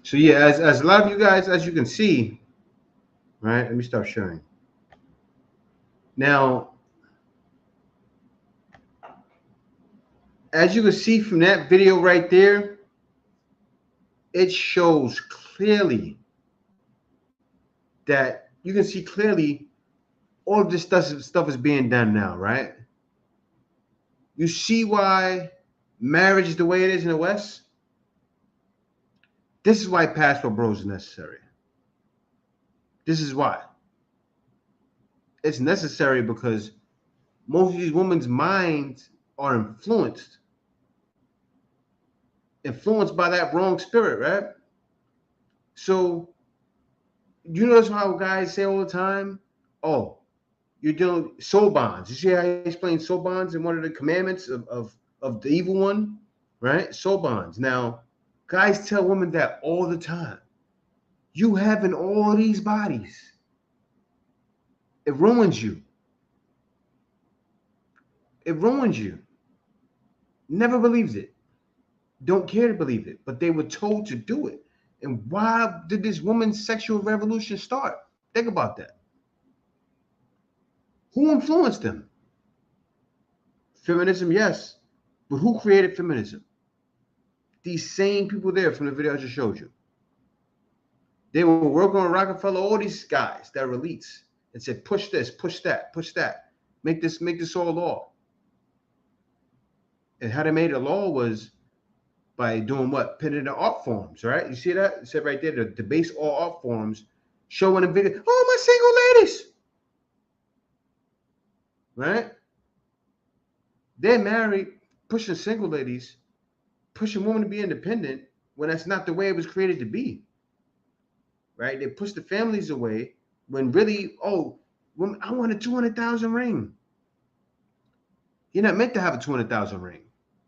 so yeah, as a lot of you guys, as you can see, right? Let me stop sharing. Now, as you can see from that video right there, it shows clearly that you can see clearly all of this stuff is being done now, right? You see why marriage is the way it is in the West? This is why passport bros is necessary. This is why. It's necessary because most of these women's minds are influenced by that wrong spirit, right? So you notice how guys say all the time, oh, you're doing soul bonds. You see how he explains soul bonds in one of the commandments of the evil one, right? Soul bonds. Now, guys tell women that all the time. You having all these bodies, it ruins you. It ruins you. Never believed it. Don't care to believe it, but they were told to do it. And why did this woman's sexual revolution start? Think about that. Who influenced them? Feminism, yes. But who created feminism? These same people there from the video I just showed you. They were working on Rockefeller, all these guys that were elites, and said, push this, push that, push that. Make this all law. And how they made it law was by doing what? Putting it in art forms, right? You see that? It said right there, the debase all art forms, showing a video. Oh, my single ladies. Right? They're married, pushing single ladies, pushing women to be independent when that's not the way it was created to be. Right? They push the families away when really, oh, women, I want a 200,000 ring. You're not meant to have a 200,000 ring.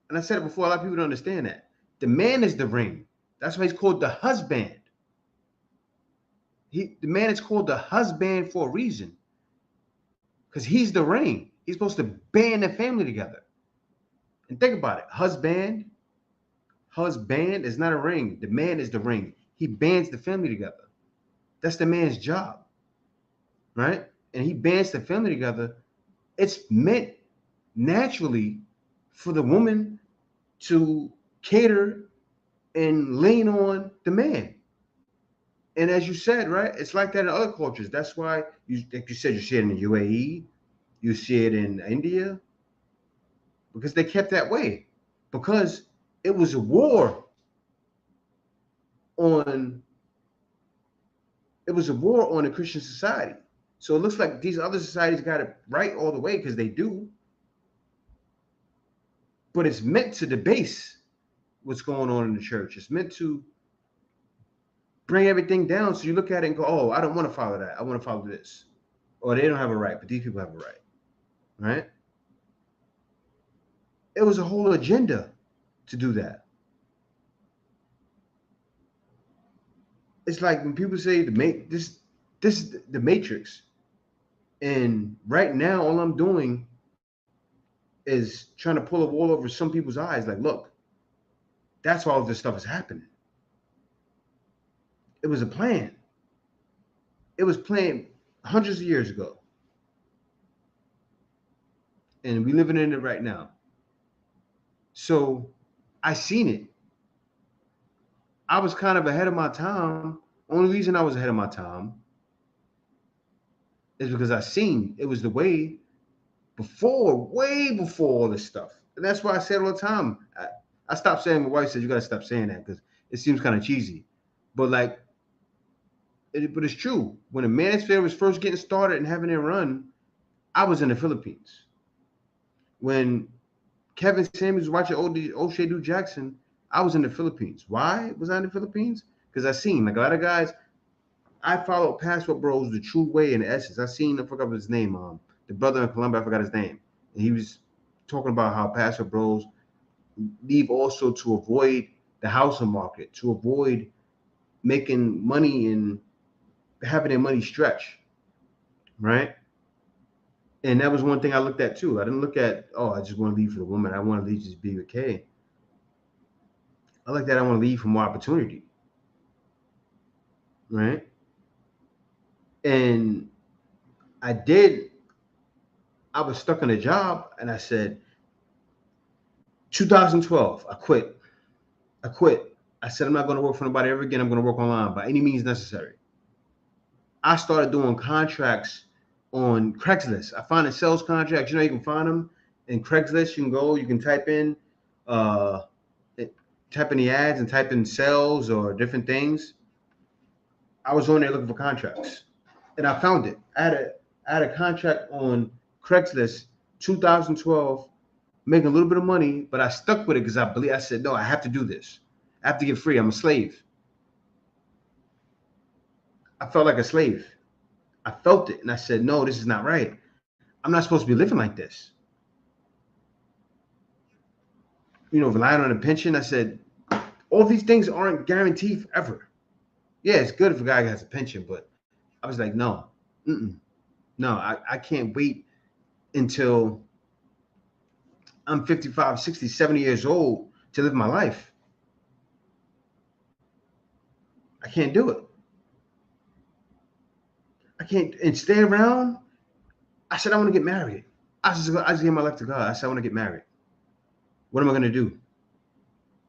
And I said it before, a lot of people don't understand that. The man is the ring. That's why he's called the husband. The man is called the husband for a reason. Because he's the ring. He's supposed to band the family together. And think about it. Husband is not a ring. The man is the ring. He bands the family together. That's the man's job. Right? And he bands the family together. It's meant naturally for the woman to cater and lean on the man. And as you said, right, it's like that in other cultures. That's why, like you said, you see it in the UAE, you see it in India, because they kept that way. Because it was a war on a Christian society. So it looks like these other societies got it right all the way, because they do. But it's meant to debase what's going on in the church. It's meant to bring everything down. So you look at it and go, oh, I don't want to follow that. I want to follow this. Or they don't have a right, but these people have a right. Right? It was a whole agenda to do that. it's like when people say this is the Matrix, and right now all I'm doing is trying to pull a wall over some people's eyes. Like, look, that's why all this stuff is happening. It was a plan. It was planned hundreds of years ago, and we living in it right now. So I seen it. I was kind of ahead of my time. Only reason I was ahead of my time is because I seen it was the way way before all this stuff. And that's why I say it all the time. I stopped saying, my wife says, you got to stop saying that because it seems kind of cheesy. But but it's true. When a manosphere was first getting started and having it run, I was in the Philippines. When Kevin Samuels was watching O'Shea Do Jackson, I was in the Philippines. Why was I in the Philippines? Because I seen like a lot of guys. I followed Passport Bros the true way and essence. I seen, I forgot his name. The brother in Colombia, I forgot his name. And he was talking about how Passport Bros leave also to avoid the housing market, to avoid making money and having their money stretch, right? And that was one thing I looked at too. I didn't look at, I just want to leave for the woman. I want to leave just be with Kay. I like that. I want to leave for more opportunity, right? And I was stuck in a job, and I said, 2012, I quit. I said, I'm not going to work for nobody ever again. I'm going to work online by any means necessary. I started doing contracts on Craigslist. I found sales contracts. You can find them in Craigslist. You can go, you can type in the ads and type in sales or different things. I was on there looking for contracts, and I found it. I had a contract on Craigslist, 2012, making a little bit of money, but I stuck with it because I said, no, I have to do this. I have to get free. I'm a slave. I felt like a slave. I felt it, and I said, no, this is not right. I'm not supposed to be living like this. Relying on a pension. I said, all these things aren't guaranteed forever. Yeah, it's good if a guy has a pension, but I was like, no, I can't wait until I'm 55, 60, 70 years old to live my life. I can't do it. I can't and stay around. I said, I want to get married. I just gave my life to God. I said, I want to get married. What am I going to do?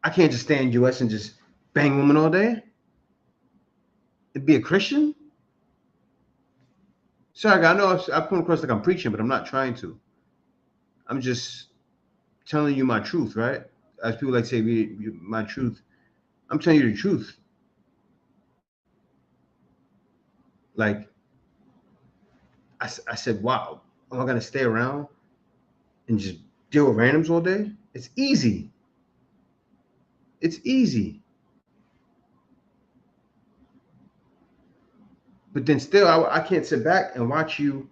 I can't just stay in U.S. and just bang women all day. And be a Christian? Sorry, I know I come across like I'm preaching, but I'm not trying to. I'm just telling you my truth, right? As people like to say, my truth. I'm telling you the truth. Like, I said, wow, am I going to stay around and just deal with randoms all day? It's easy. It's easy. But then still, I can't sit back and watch you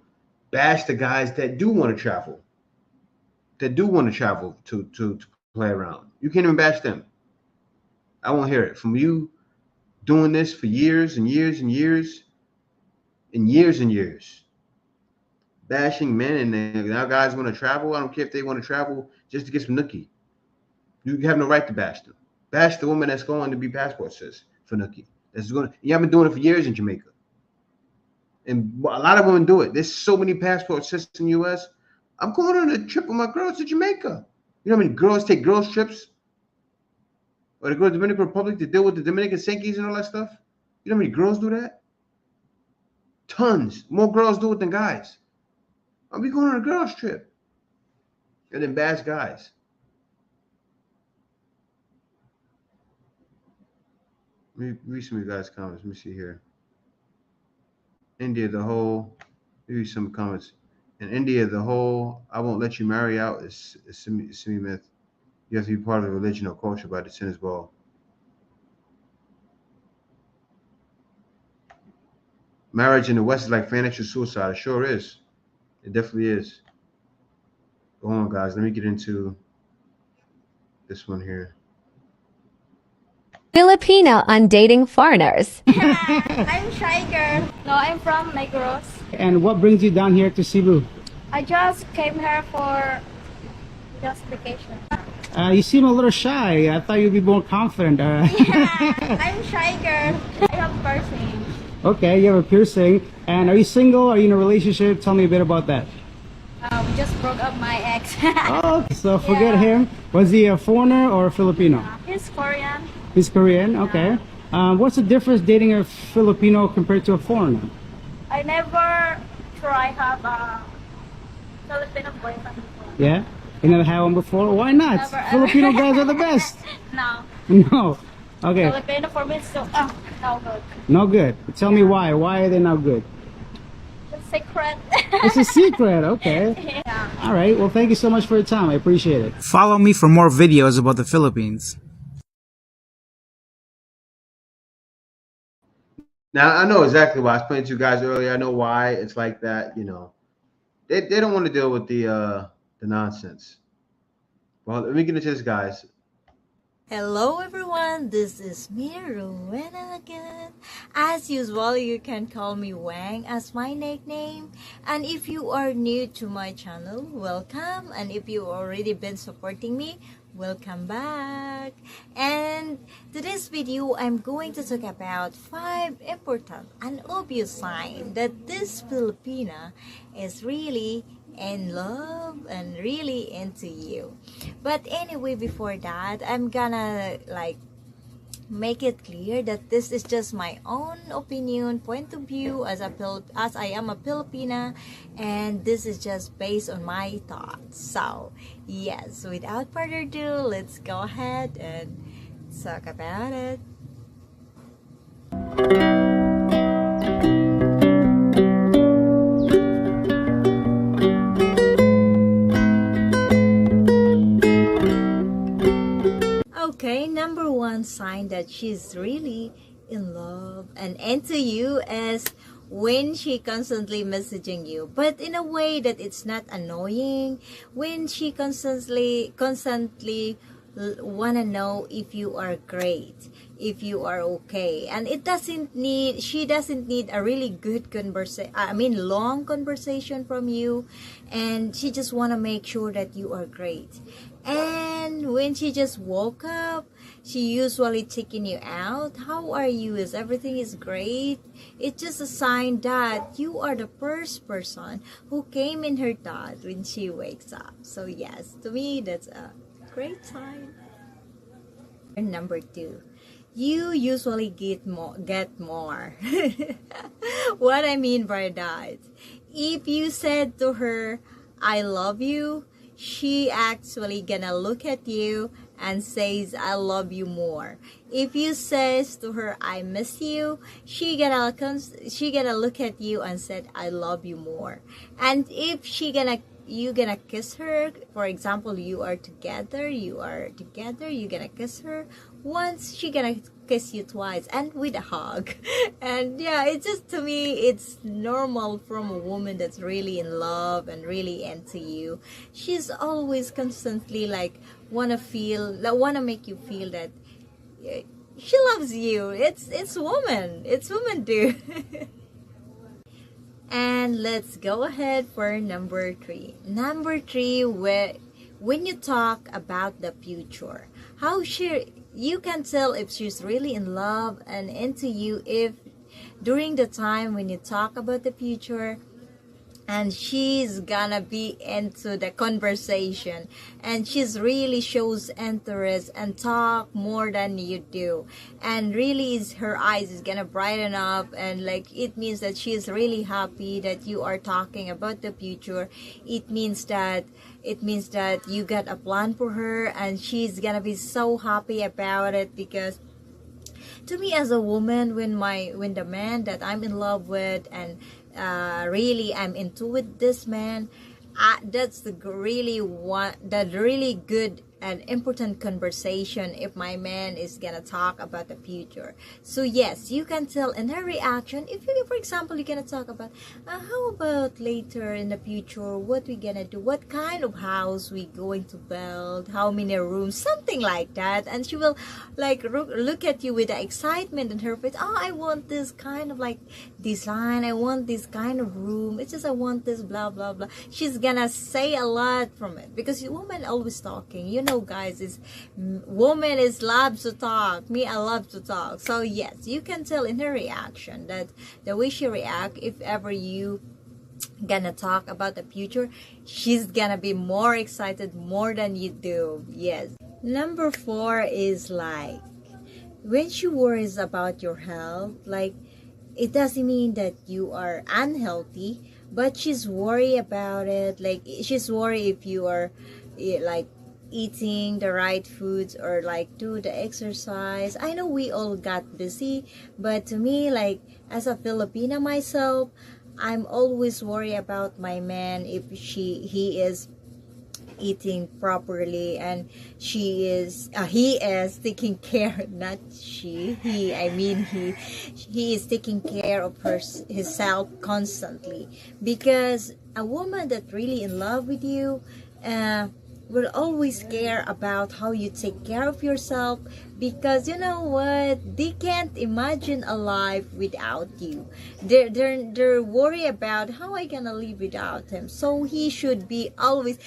bash the guys that do want to travel, to play around. You can't even bash them. I won't hear it from you doing this for years and years and years and years and years. Bashing men, and now guys want to travel. I don't care if they want to travel just to get some nookie. You have no right to bash them. Bash the woman that's going to be passport sis for nookie. You haven't been doing it for years in Jamaica. And a lot of women do it. There's so many passport sis in the U.S. I'm going on a trip with my girls to Jamaica. You know how many girls take girls trips? Or they go to the Dominican Republic to deal with the Dominican Sankeys and all that stuff? You know how many girls do that? Tons. More girls do it than guys. I'll be going on a girls trip. And then bash guys. Let me read some of you guys' comments. Let me see here. India, the whole. Let me read some comments. In India, the whole I won't let you marry out is semi-myth. You have to be part of the religion or culture by descent as well. Marriage in the West is like financial suicide. It sure is. It definitely is. Go on, guys. Let me get into this one here. Filipino on dating foreigners. I'm shy girl. No, I'm from Negros. And what brings you down here to Cebu? I just came here for just vacation. You seem a little shy. I thought you'd be more confident. Yeah, I'm shy girl. I have piercing. Okay, you have a piercing. And are you single? Are you in a relationship? Tell me a bit about that. We just broke up my ex. Oh, so forget him. Was he a foreigner or a Filipino? He's Korean. He's Korean, okay. What's the difference dating a Filipino compared to a foreigner? I never try have a Filipino boyfriend before. Yeah? You never had one before? Why not? Never, Filipino ever. guys are the best. No. No. Okay. Filipino for me is so no good. No good. Tell me why. Why are they not good? It's secret. It's a secret, okay. Yeah. All right. Well, thank you so much for your time. I appreciate it. Follow me for more videos about the Philippines. Now I know exactly why. I explained to you guys earlier. I know why it's like that. You know, they don't want to deal with the nonsense. Well, let me get into this, guys. Hello everyone, this is me, Rowena again. As usual, you can call me Wang as my nickname. And if you are new to my channel, welcome. And if you already been supporting me, welcome back. And today's video, I'm going to talk about 5 important and obvious signs that this Filipina is really in love and really into you. But anyway, before that, I'm gonna make it clear that this is just my own opinion, point of view as I am a Filipina, and this is just based on my thoughts. So yes, without further ado, let's go ahead and talk about it. Okay, number 1 sign that she's really in love and into you is when she constantly messaging you, but in a way that it's not annoying. When she constantly wanna know if you are great, if you are okay, and she doesn't need a really good long conversation from you, and she just wanna make sure that you are great. And when she just woke up, she usually taking you out. How are you? Is everything is great? It's just a sign that you are the first person who came in her thought when she wakes up. So yes, to me that's a great sign. And number 2, you usually get more. What I mean by that, if you said to her, I love you, she actually gonna look at you and says, I love you more. If you says to her, I miss you, she gonna look at you and said, I love you more. And if you gonna kiss her, for example, you together, you gonna kiss her once, she gonna kiss you twice, and with a hug. And yeah, it's just, to me, it's normal from a woman that's really in love and really into you. She's always constantly wanna make you feel that she loves you. It's woman do. And let's go ahead for number 3. Number 3, when you talk about the future, you can tell if she's really in love and into you if during the time when you talk about the future, and she's gonna be into the conversation, and she's really shows interest and talk more than you do, and really her eyes is gonna brighten up, and it means that she's really happy that you are talking about the future. It means that you got a plan for her, and she's gonna be so happy about it. Because to me, as a woman, when the man that I'm in love with and really I'm into with this man, that's the really good an important conversation if my man is gonna talk about the future. So yes, you can tell in her reaction. If you, for example, you're gonna talk about how about later in the future, what we gonna do, what kind of house we going to build, how many rooms, something like that, and she will like look at you with the excitement in her face. Oh, I want this kind of like design, I want this kind of room, it's just I want this blah blah blah. She's gonna say a lot from it, because women always talking, you know guys, is woman is loves to talk. Me, I love to talk. So yes, you can tell in her reaction that the way she react, if ever you gonna talk about the future, she's gonna be more excited more than you do. Yes. Number 4 is like when she worries about your health, like it doesn't mean that you are unhealthy, but she's worried about it. Like she's worried if you are like eating the right foods or like do the exercise. I know we all got busy, but to me, like as a Filipina myself, I'm always worried about my man, if he is eating properly, and he is taking care, not she, he, I mean he is taking care of himself constantly, because a woman that really in love with you will always care about how you take care of yourself, because you know what, they can't imagine a life without you. They're worried about how I gonna live without him. So he should be always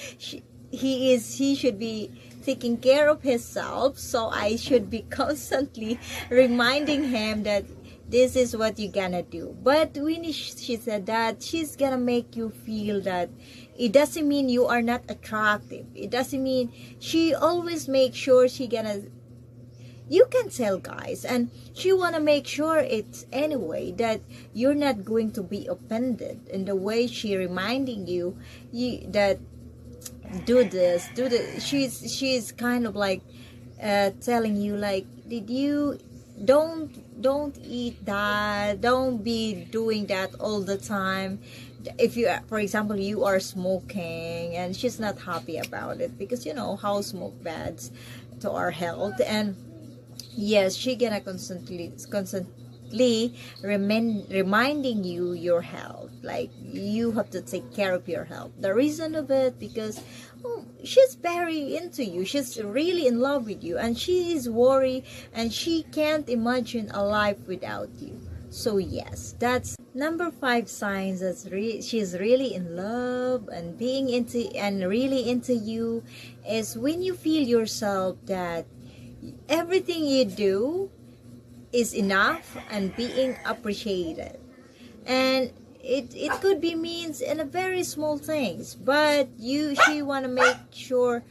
he should be taking care of himself, so I should be constantly reminding him that this is what you're gonna do. But when she said that, she's gonna make you feel that it doesn't mean you are not attractive. It doesn't mean, she always makes sure she gonna, you can tell guys, and she wanna make sure it's anyway that you're not going to be offended in the way she reminding you that do this. She's kind of like telling you like, did you don't eat that, don't be doing that all the time. If you, for example, you are smoking and she's not happy about it, because you know how smoke bad to our health, and yes, she gonna constantly reminding you your health, like you have to take care of your health. The reason of it, because she's very into you, she's really in love with you, and she is worried and she can't imagine a life without you. So yes, that's number 5 signs that she's really in love and being into and really into you, is when you feel yourself that everything you do is enough and being appreciated. And it could be means in a very small things, but she want to make sure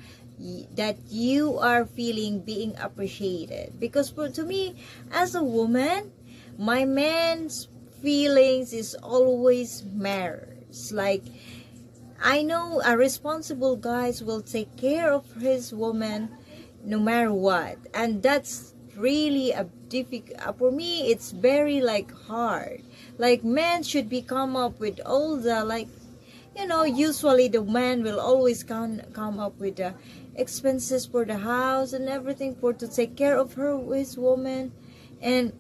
that you are feeling being appreciated. Because to me, as a woman, my man's feelings is always matters. Like I know a responsible guys will take care of his woman no matter what, and that's really a difficult for me. It's very like hard. Like men should be come up with all the, like, you know, usually the man will always come up with the expenses for the house and everything for to take care of his woman. And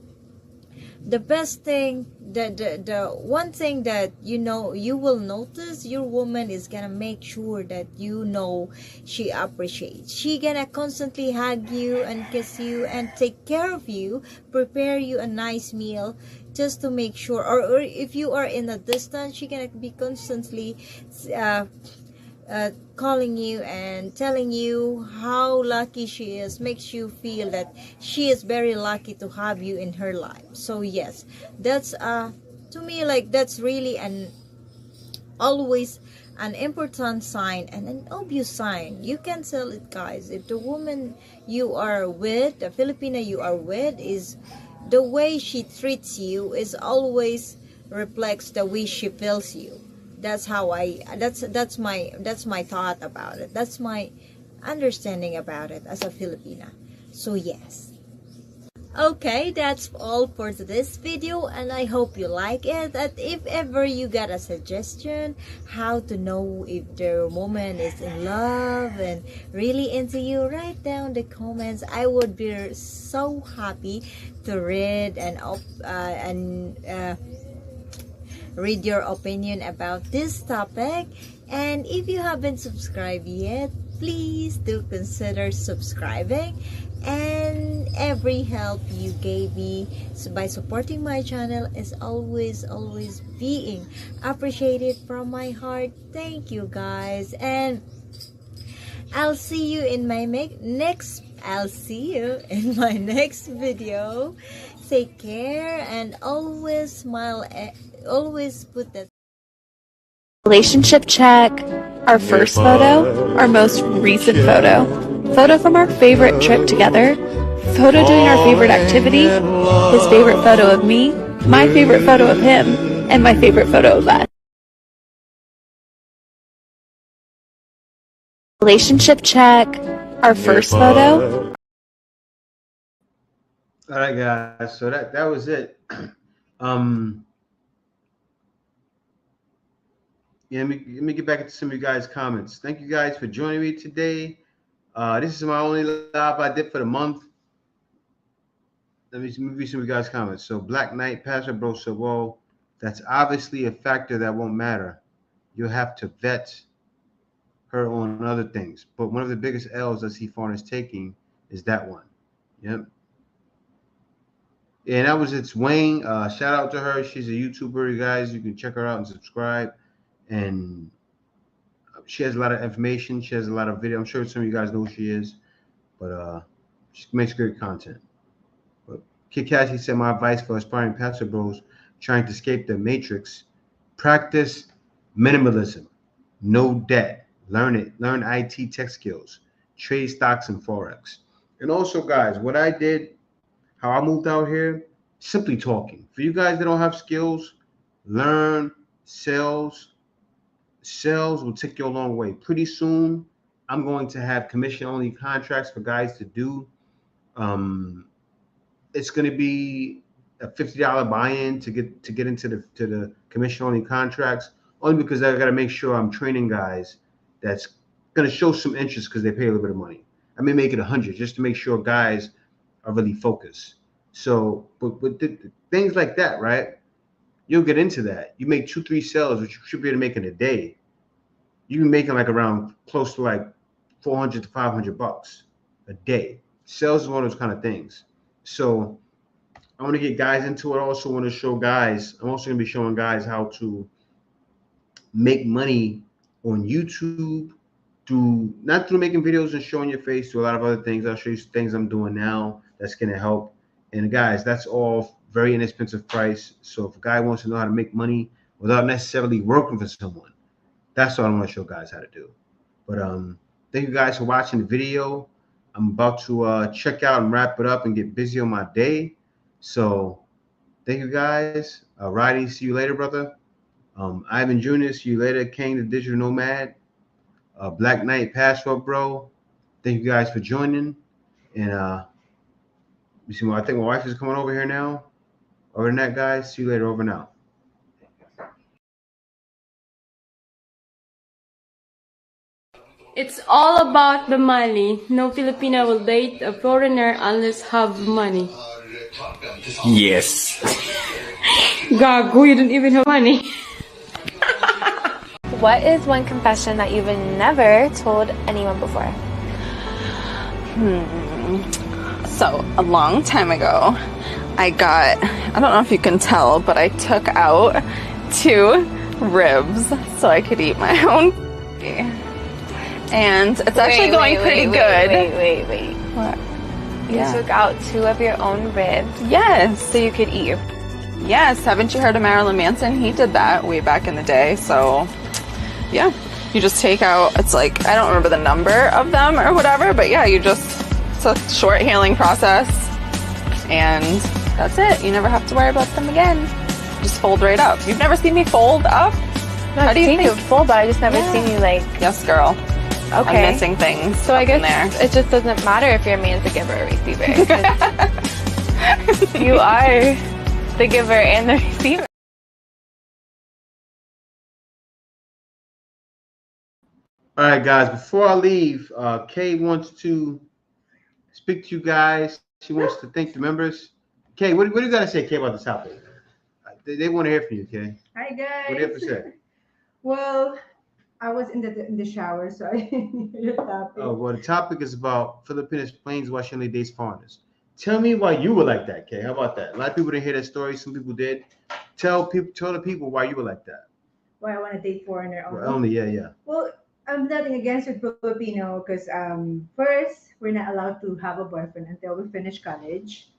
the best thing, the one thing that you know you will notice, your woman is gonna make sure that you know she appreciates. She gonna constantly hug you and kiss you and take care of you, prepare you a nice meal just to make sure. Or if you are in a distance, she gonna be constantly calling you and telling you how lucky she is, makes you feel that she is very lucky to have you in her life. So yes, that's to me, like that's really always an important sign and an obvious sign. You can tell it, guys, if the woman you are with, the Filipina you are with, is the way she treats you is always reflects the way she feels you. That's how that's my thought about it. That's my understanding about it as a Filipina. So yes. Okay, that's all for this video, and I hope you like it. And if ever you got a suggestion how to know if the woman is in love and really into you, write down the comments. I would be so happy to read and read your opinion about this topic. And if you haven't subscribed yet, please do consider subscribing. And every help you gave me by supporting my channel is always being appreciated from my heart. Thank you guys, and I'll see you in my next video. Take care and always smile, always put that Relationship check. Our first photo, our most recent photo. Photo from our favorite trip together. Photo doing our favorite activity. His favorite photo of me. My favorite photo of him. And my favorite photo of us. Relationship check. Our first photo. All right, guys. So that was it. Yeah, let me get back into some of you guys' comments. Thank you guys for joining me today. This is my only live I did for the month. Let me read some of you guys' comments. So Black Knight, Pastor Bro said, well, that's obviously a factor that won't matter. You'll have to vet her on other things. But one of the biggest L's I see foreigners taking is that one. Yep. Yeah, and that was it's Wayne. Shout out to her. She's a YouTuber, you guys. You can check her out and subscribe. And she has a lot of information. She has a lot of video. I'm sure some of you guys know who she is, but she makes great content. But Kid Cassie said, my advice for aspiring pastor bros trying to escape the matrix: practice minimalism, no debt, learn IT tech skills, trade stocks and forex. And also, guys, what I did, how I moved out here, simply talking. For you guys that don't have skills, learn sales. Sales will take you a long way. Pretty soon, I'm going to have commission-only contracts for guys to do. It's going to be a $50 buy-in to get into the commission-only contracts, only because I got to make sure I'm training guys that's going to show some interest because they pay a little bit of money. I may make it 100 just to make sure guys are really focused. So, but with things like that, right? You'll get into that. You make 2-3 sales, which you should be able to make in a day. You can make it like around close to like $400 to $500 a day. Sales is one of those kind of things. So I want to get guys into it. I also want to show guys, I'm also going to be showing guys how to make money on YouTube, not through making videos and showing your face, through a lot of other things. I'll show you things I'm doing now that's going to help. And guys, that's all very inexpensive price. So if a guy wants to know how to make money without necessarily working for someone, that's what I want to show guys how to do. But thank you guys for watching the video. I'm about to check out and wrap it up and get busy on my day. So thank you guys. Roddy, see you later, brother. Ivan Jr., see you later. King the Digital Nomad. Black Knight, Password Bro. Thank you guys for joining. And you see, I think my wife is coming over here now. Other than that, guys, see you later. Over now. It's all about the money. No Filipino will date a foreigner unless have money. Yes. Gago, you don't even have money. What is one confession that you've never told anyone before? So, a long time ago, I don't know if you can tell, but I took out 2 ribs so I could eat my own. And it's actually going pretty good. Wait. What? You took out 2 of your own ribs? Yes. So you could eat your... Yes, haven't you heard of Marilyn Manson? He did that way back in the day, so yeah. You just take out, it's like, I don't remember the number of them or whatever, but yeah, it's a short healing process, and that's it. You never have to worry about them again. Just fold right up. You've never seen me fold up? No, I've seen you fold, but I just never seen you like... Yes, girl. Okay. I'm missing things. So I guess there. it just doesn't matter if your man's a giver or receiver. You are the giver and the receiver. All right, guys. Before I leave, Kay wants to speak to you guys. She wants to thank the members. Kay, what do you got to say, Kay, about the topic? They want to hear from you, Kay. Hi guys. What do you have to say? Well, I was in the shower, so I didn't hear your topic. Oh, well, the topic is about Filipinos planes why she only dates foreigners. Tell me why you were like that, Kay. How about that? A lot of people didn't hear that story. Some people did. Tell the people why you were like that. Why I want to date foreigner only. Well, only, yeah. Well, I'm nothing against with Filipino because first we're not allowed to have a boyfriend until we finish college,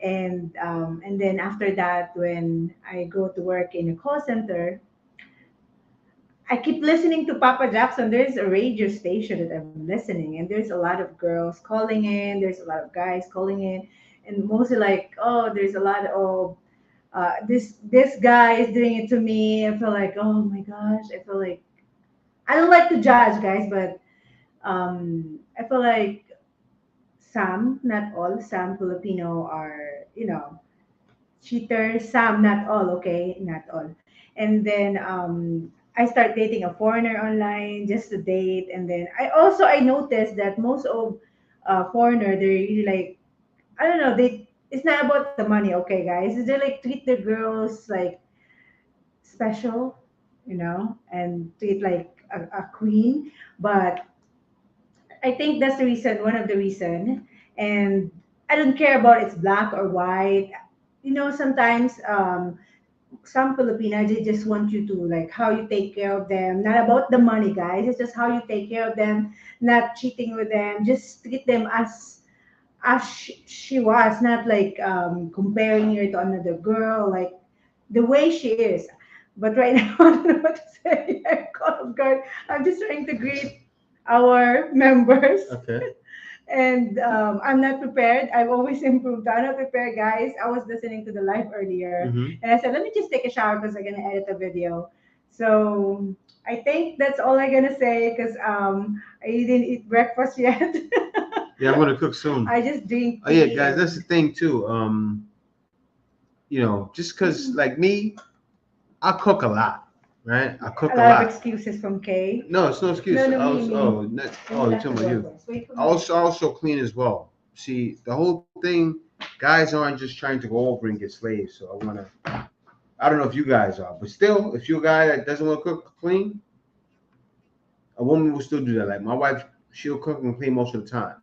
and then after that when I go to work in a call center, I keep listening to Papa Jackson. There's a radio station that I'm listening, and there's a lot of girls calling in. There's a lot of guys calling in, and mostly like, oh, there's a lot of this guy is doing it to me. I feel like, oh my gosh, I feel like I don't like to judge guys, but I feel like some, not all, some Filipino are, cheaters. Some, not all, okay, not all. And then I start dating a foreigner online just to date, and then I noticed that most of foreigner they're really like I don't know they. It's not about the money, okay, guys. They like treat the girls like special, and treat like a queen. But I think that's the reason, one of the reason. And I don't care about it's black or white. Sometimes some Filipinas they just want you to like how you take care of them. Not about the money, guys. It's just how you take care of them, not cheating with them. Just treat them as she was, not like comparing her to another girl, like the way she is. But right now, I don't know what to say. I'm caught off guard. I'm just trying to greet our members. Okay. And I'm not prepared. I've always improved. I'm not prepared, guys. I was listening to the live earlier, and I said, let me just take a shower because I'm gonna edit a video. So I think that's all I'm gonna say because I didn't eat breakfast yet. Yeah, I'm gonna cook soon. I just drink. Oh yeah, guys, that's the thing too. Just because like me, I cook a lot, right? I cook a lot lot. of excuses from Kay. No, it's no excuse. No, You're talking about you. I also clean as well. See, the whole thing, guys aren't just trying to go over and get slaves. So I don't know if you guys are, but still, if you're a guy that doesn't want to cook clean, a woman will still do that. Like my wife, she'll cook and clean most of the time.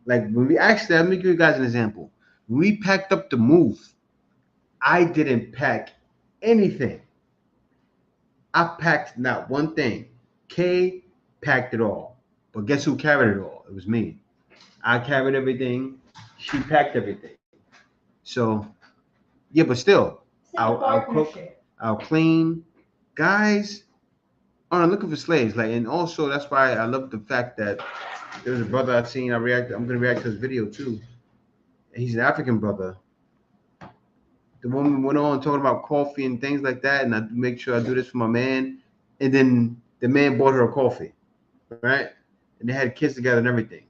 Like when we actually, let me give you guys an example. When we packed up to move, I didn't pack anything. I packed not one thing. Kay packed it all. But guess who carried it all? It was me. I carried everything. She packed everything. So, yeah, but still, I'll cook, I'll clean. Guys aren't looking for slaves. Like, and also that's why I love the fact that there was a brother I've seen. I'm gonna react to his video too. He's an African brother. The woman went on talking about coffee and things like that, and I make sure I do this for my man. And then the man bought her a coffee, right? And they had kids together and everything.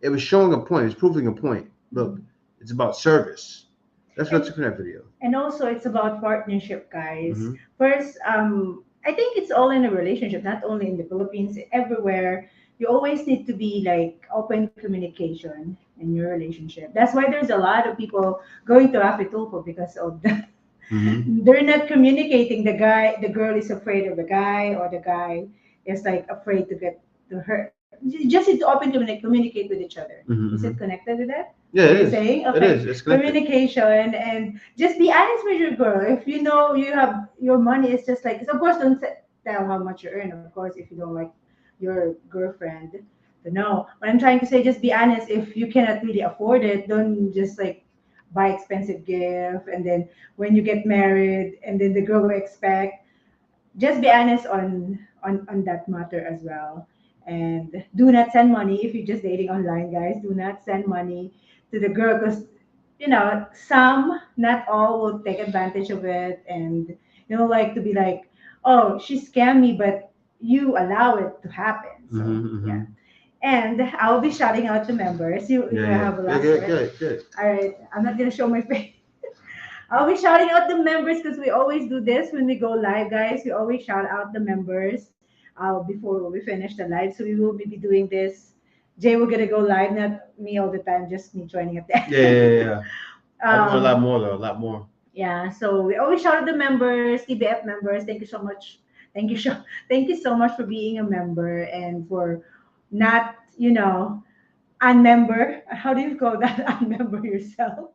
It was showing a point. It was proving a point. Look, it's about service. That's what I took from that video. And also, it's about partnership, guys. First, I think it's all in a relationship, not only in the Philippines, everywhere. You always need to be like open communication in your relationship. That's why there's a lot of people going to Afitulfo because of that. They're not communicating. The girl is afraid of the guy, or the guy is like afraid to get to her. You just need to open communicate with each other. Is it connected with that? Yeah, it is. Saying? Okay. It is. It's connected. Communication, and just be honest with your girl. If you know you have your money, it's just like, of course, don't tell how much you earn. Of course, if you don't like your girlfriend to know. But I'm trying to say, just be honest. If you cannot really afford it, don't just like buy expensive gift, and then when you get married, and then the girl will expect. Just be honest on that matter as well. And do not send money if you're just dating online, guys. Do not send money to the girl because some, not all, will take advantage of it, and like to be like, oh, she scammed me, but you allow it to happen. So yeah. And I'll be shouting out the members. You Yeah. have a last Good. word. Good. Good. All right, I'm not gonna show my face. I'll be shouting out the members because we always do this when we go live, guys. We always shout out the members before we finish the live. So we will be doing this. Jay, we're gonna go live, not me all the time, just me joining at the end. Yeah. I'm doing a lot Um, more though. A lot more. yeah, so we always shout out the members, TBF members. Thank you so much. Thank you so much for being a member and for not, unmember. How do you call that? Unmember yourself.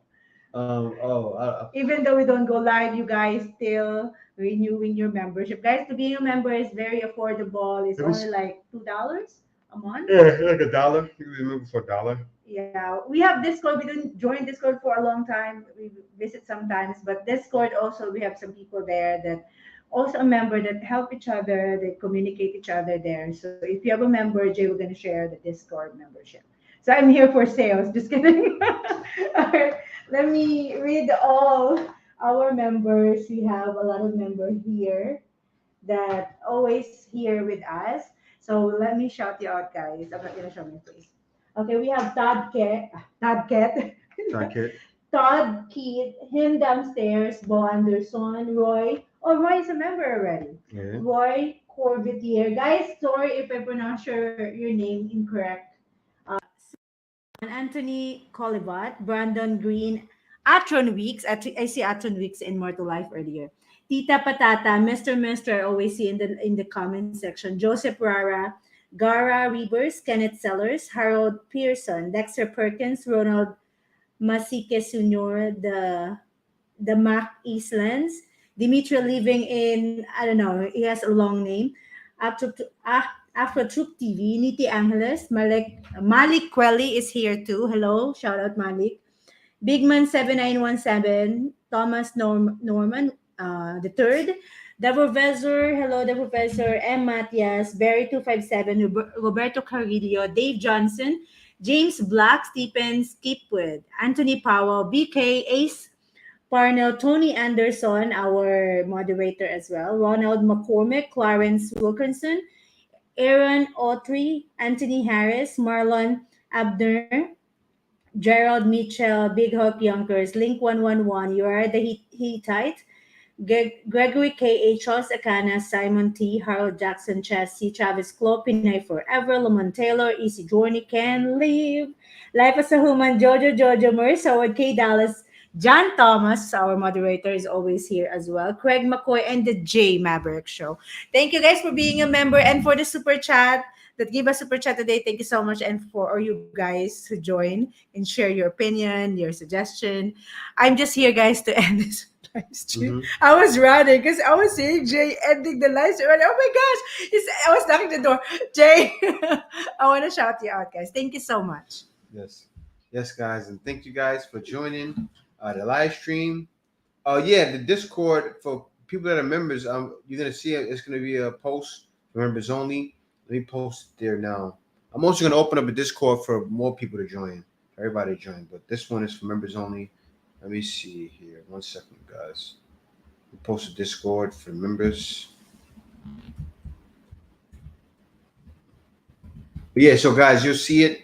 Even though we don't go live, you guys still renewing your membership. Guys, to being a member is very affordable. It's only like $2 a month. Yeah, like $1. You can remember for $1. Yeah, we have Discord. We didn't join Discord for a long time. We visit sometimes, but Discord also we have some people there that also a member that help each other. They communicate each other there. So if you have a member, Jay, we're gonna share the Discord membership. So I'm here for sales. Just kidding. All right, let me read all our members. We have a lot of members here that always here with us. So let me shout you out, guys. I'm not gonna show my face. Okay, we have Todd Ket, Okay. Todd Keith, him downstairs, Bo Anderson, Roy. Oh, Roy is a member already. Yeah. Roy Corbetier. Guys, sorry if I pronounce your name incorrect. Anthony Colivat, Brandon Green, Atron Weeks. I see Atron Weeks in More to Life earlier. Tita Patata, Mr. I always see in the comment section. Joseph Rara, Gara Reavers, Kenneth Sellers, Harold Pearson, Dexter Perkins, Ronald Masike Sr., the Mac Eastlands, Dimitri living in, I don't know, he has a long name. Afro, Afro Troop TV, Niti Angeles, Malik Quelly is here too. Hello, shout out Malik. Bigman7917, Thomas Norman, the third. The Professor, hello, the Professor, M. Matias, Barry257, Roberto Carrillo, Dave Johnson, James Black, Stephen Skipwood, Anthony Powell, BK, Ace Parnell, Tony Anderson, our moderator as well, Ronald McCormick, Clarence Wilkinson, Aaron Autry, Anthony Harris, Marlon Abner, Gerald Mitchell, Big Hawk Yonkers, Link 111, You Are the Hittite, Gregory K. A. Charles Akana, Simon T. Harold Jackson, Chassis, Travis Clo, Pinay Forever, Lamont Taylor, Easy Journey, Can Live, Life as a Human, Jojo, Maurice Howard, K. Dallas, John Thomas, our moderator, is always here as well. Craig McCoy and the J Maverick Show. Thank you guys for being a member and for the super chat that give us super chat today. Thank you so much, and for all you guys who join and share your opinion, your suggestion. I'm just here, guys, to end this live stream. I was running because I was seeing Jay ending the live stream. And, oh my gosh, I was knocking the door. Jay, I want to shout you out, guys. Thank you so much. Yes, guys, and thank you guys for joining the live stream. Yeah, the Discord for people that are members. You're gonna see it. It's gonna be a post for members only. Let me post it there now. I'm also gonna open up a Discord for more people to join. Everybody to join, but this one is for members only. Let me see here. 1 second, guys. We post a Discord for members. But yeah, so guys, you'll see it.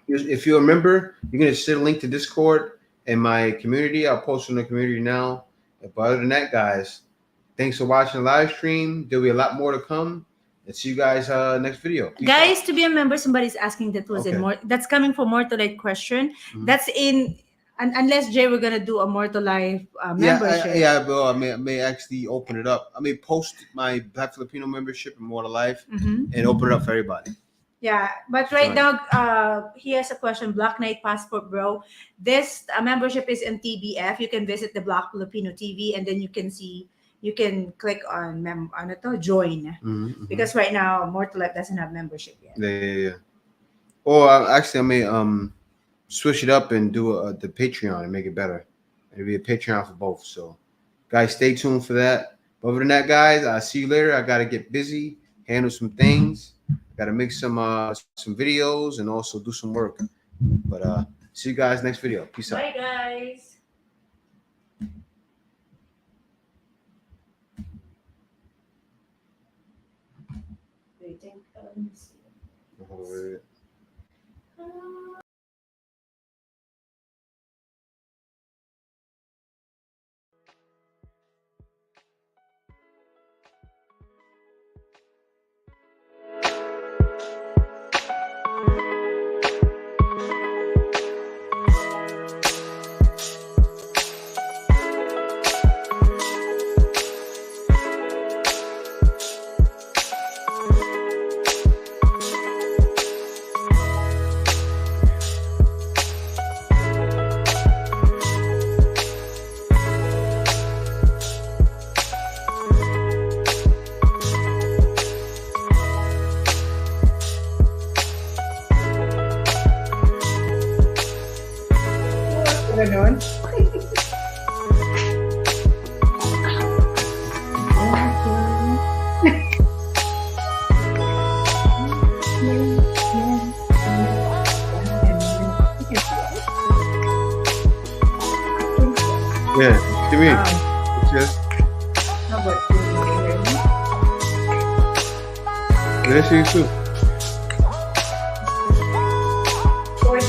If you're a member, you're gonna see a link to Discord in my community. I'll post in the community now. But other than that, guys, thanks for watching the live stream. There'll be a lot more to come. And see you guys next video. Peace Guys, out. to be a member, somebody's asking that was in more. That's coming for more to life question. That's in unless Jay, we're gonna do a more to life membership. But I may actually open it up. I may post my Black Filipino membership in More to Life and open it up for everybody. Yeah, but right now, he has a question. Black Knight Passport, bro. This membership is in TBF. You can visit the Black Filipino TV, and then you can see. You can click on join because right now More to Life doesn't have membership yet. Yeah. Or actually, I may switch it up and do the Patreon and make it better. It'll be a Patreon for both. So, guys, stay tuned for that. But other than that, guys, I'll see you later. I gotta get busy, handle some things. Gotta make some videos and also do some work. But see you guys next video. Peace out. Bye, guys. Let me see. Ganon. Yeah, what do you mean? It's just, How about you? that's you too. 40.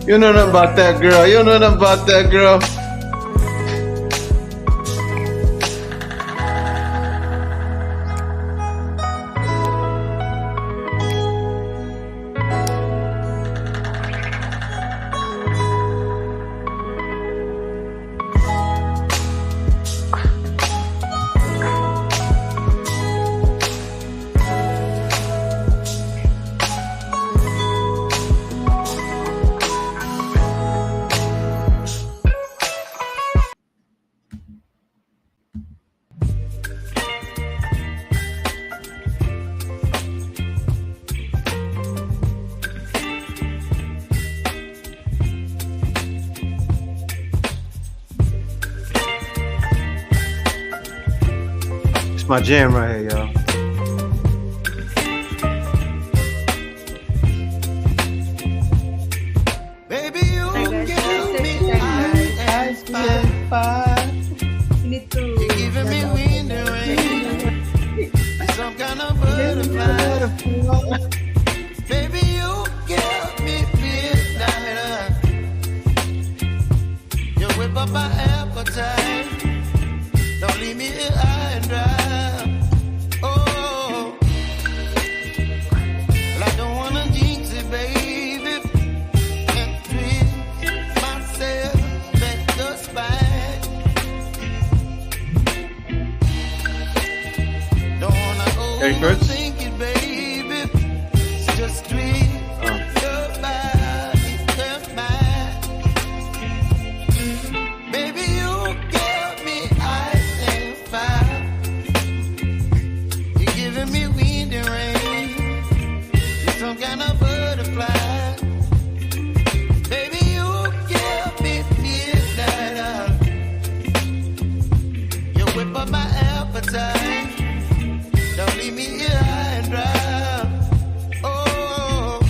You know nothing about that girl. You know nothing about that girl. It's my jam right here, y'all. Baby, you give me eyes and fire. You need to. You're giving me wind and rain. Some kind of butterfly. Baby, you give me midnight. You whip up my appetite. Don't leave me here high and dry. Oh, well, I don't wanna jinx it, baby. And twist myself back the spine. Don't wanna overthink it, baby. It's just twist your body and mine. Baby, you give me ice and fire. You're giving me wind and rain. You're some kind of butterfly. Baby, you give me midnight. You whip up my appetite. Don't leave me here high and dry. Oh,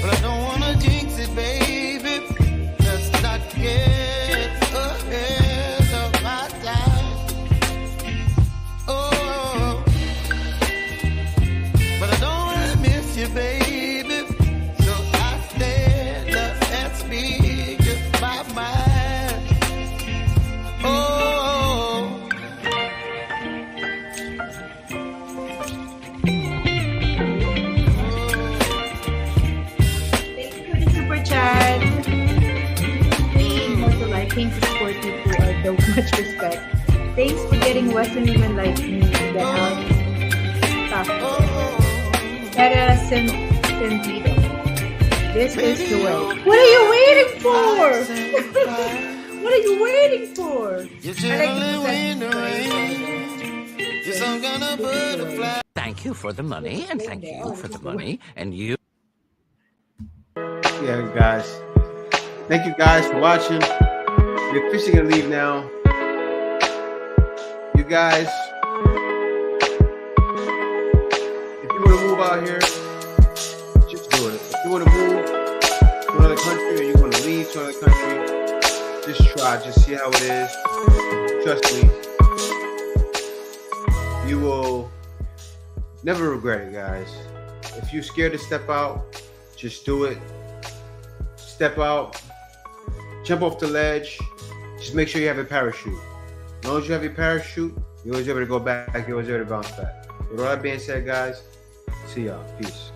but I don't wanna jinx it, baby. Let's not get ahead of my time. Oh, but I don't really miss you, baby. So I stand up and speak just my mind. Oh, Thank you for the super chat. Also liking to support people I don't much respect. Thanks for getting Western women like me the out stuff. Para sentido. This is the way. What are you waiting for? What are you waiting for? I like the You're some kind of butterfly. Thank you for the money, and thank you for the money, and you. Yeah, guys. Thank you guys for watching. We're officially gonna leave now. You guys move out here, just do it. If you want to move to another country or you want to leave to another country, just try. Just see how it is. Trust me. You will never regret it, guys. If you're scared to step out, just do it. Step out. Jump off the ledge. Just make sure you have a parachute. As long as you have your parachute, you're always able to go back. You're always able to bounce back. With all that being said, guys, see y'all. Peace.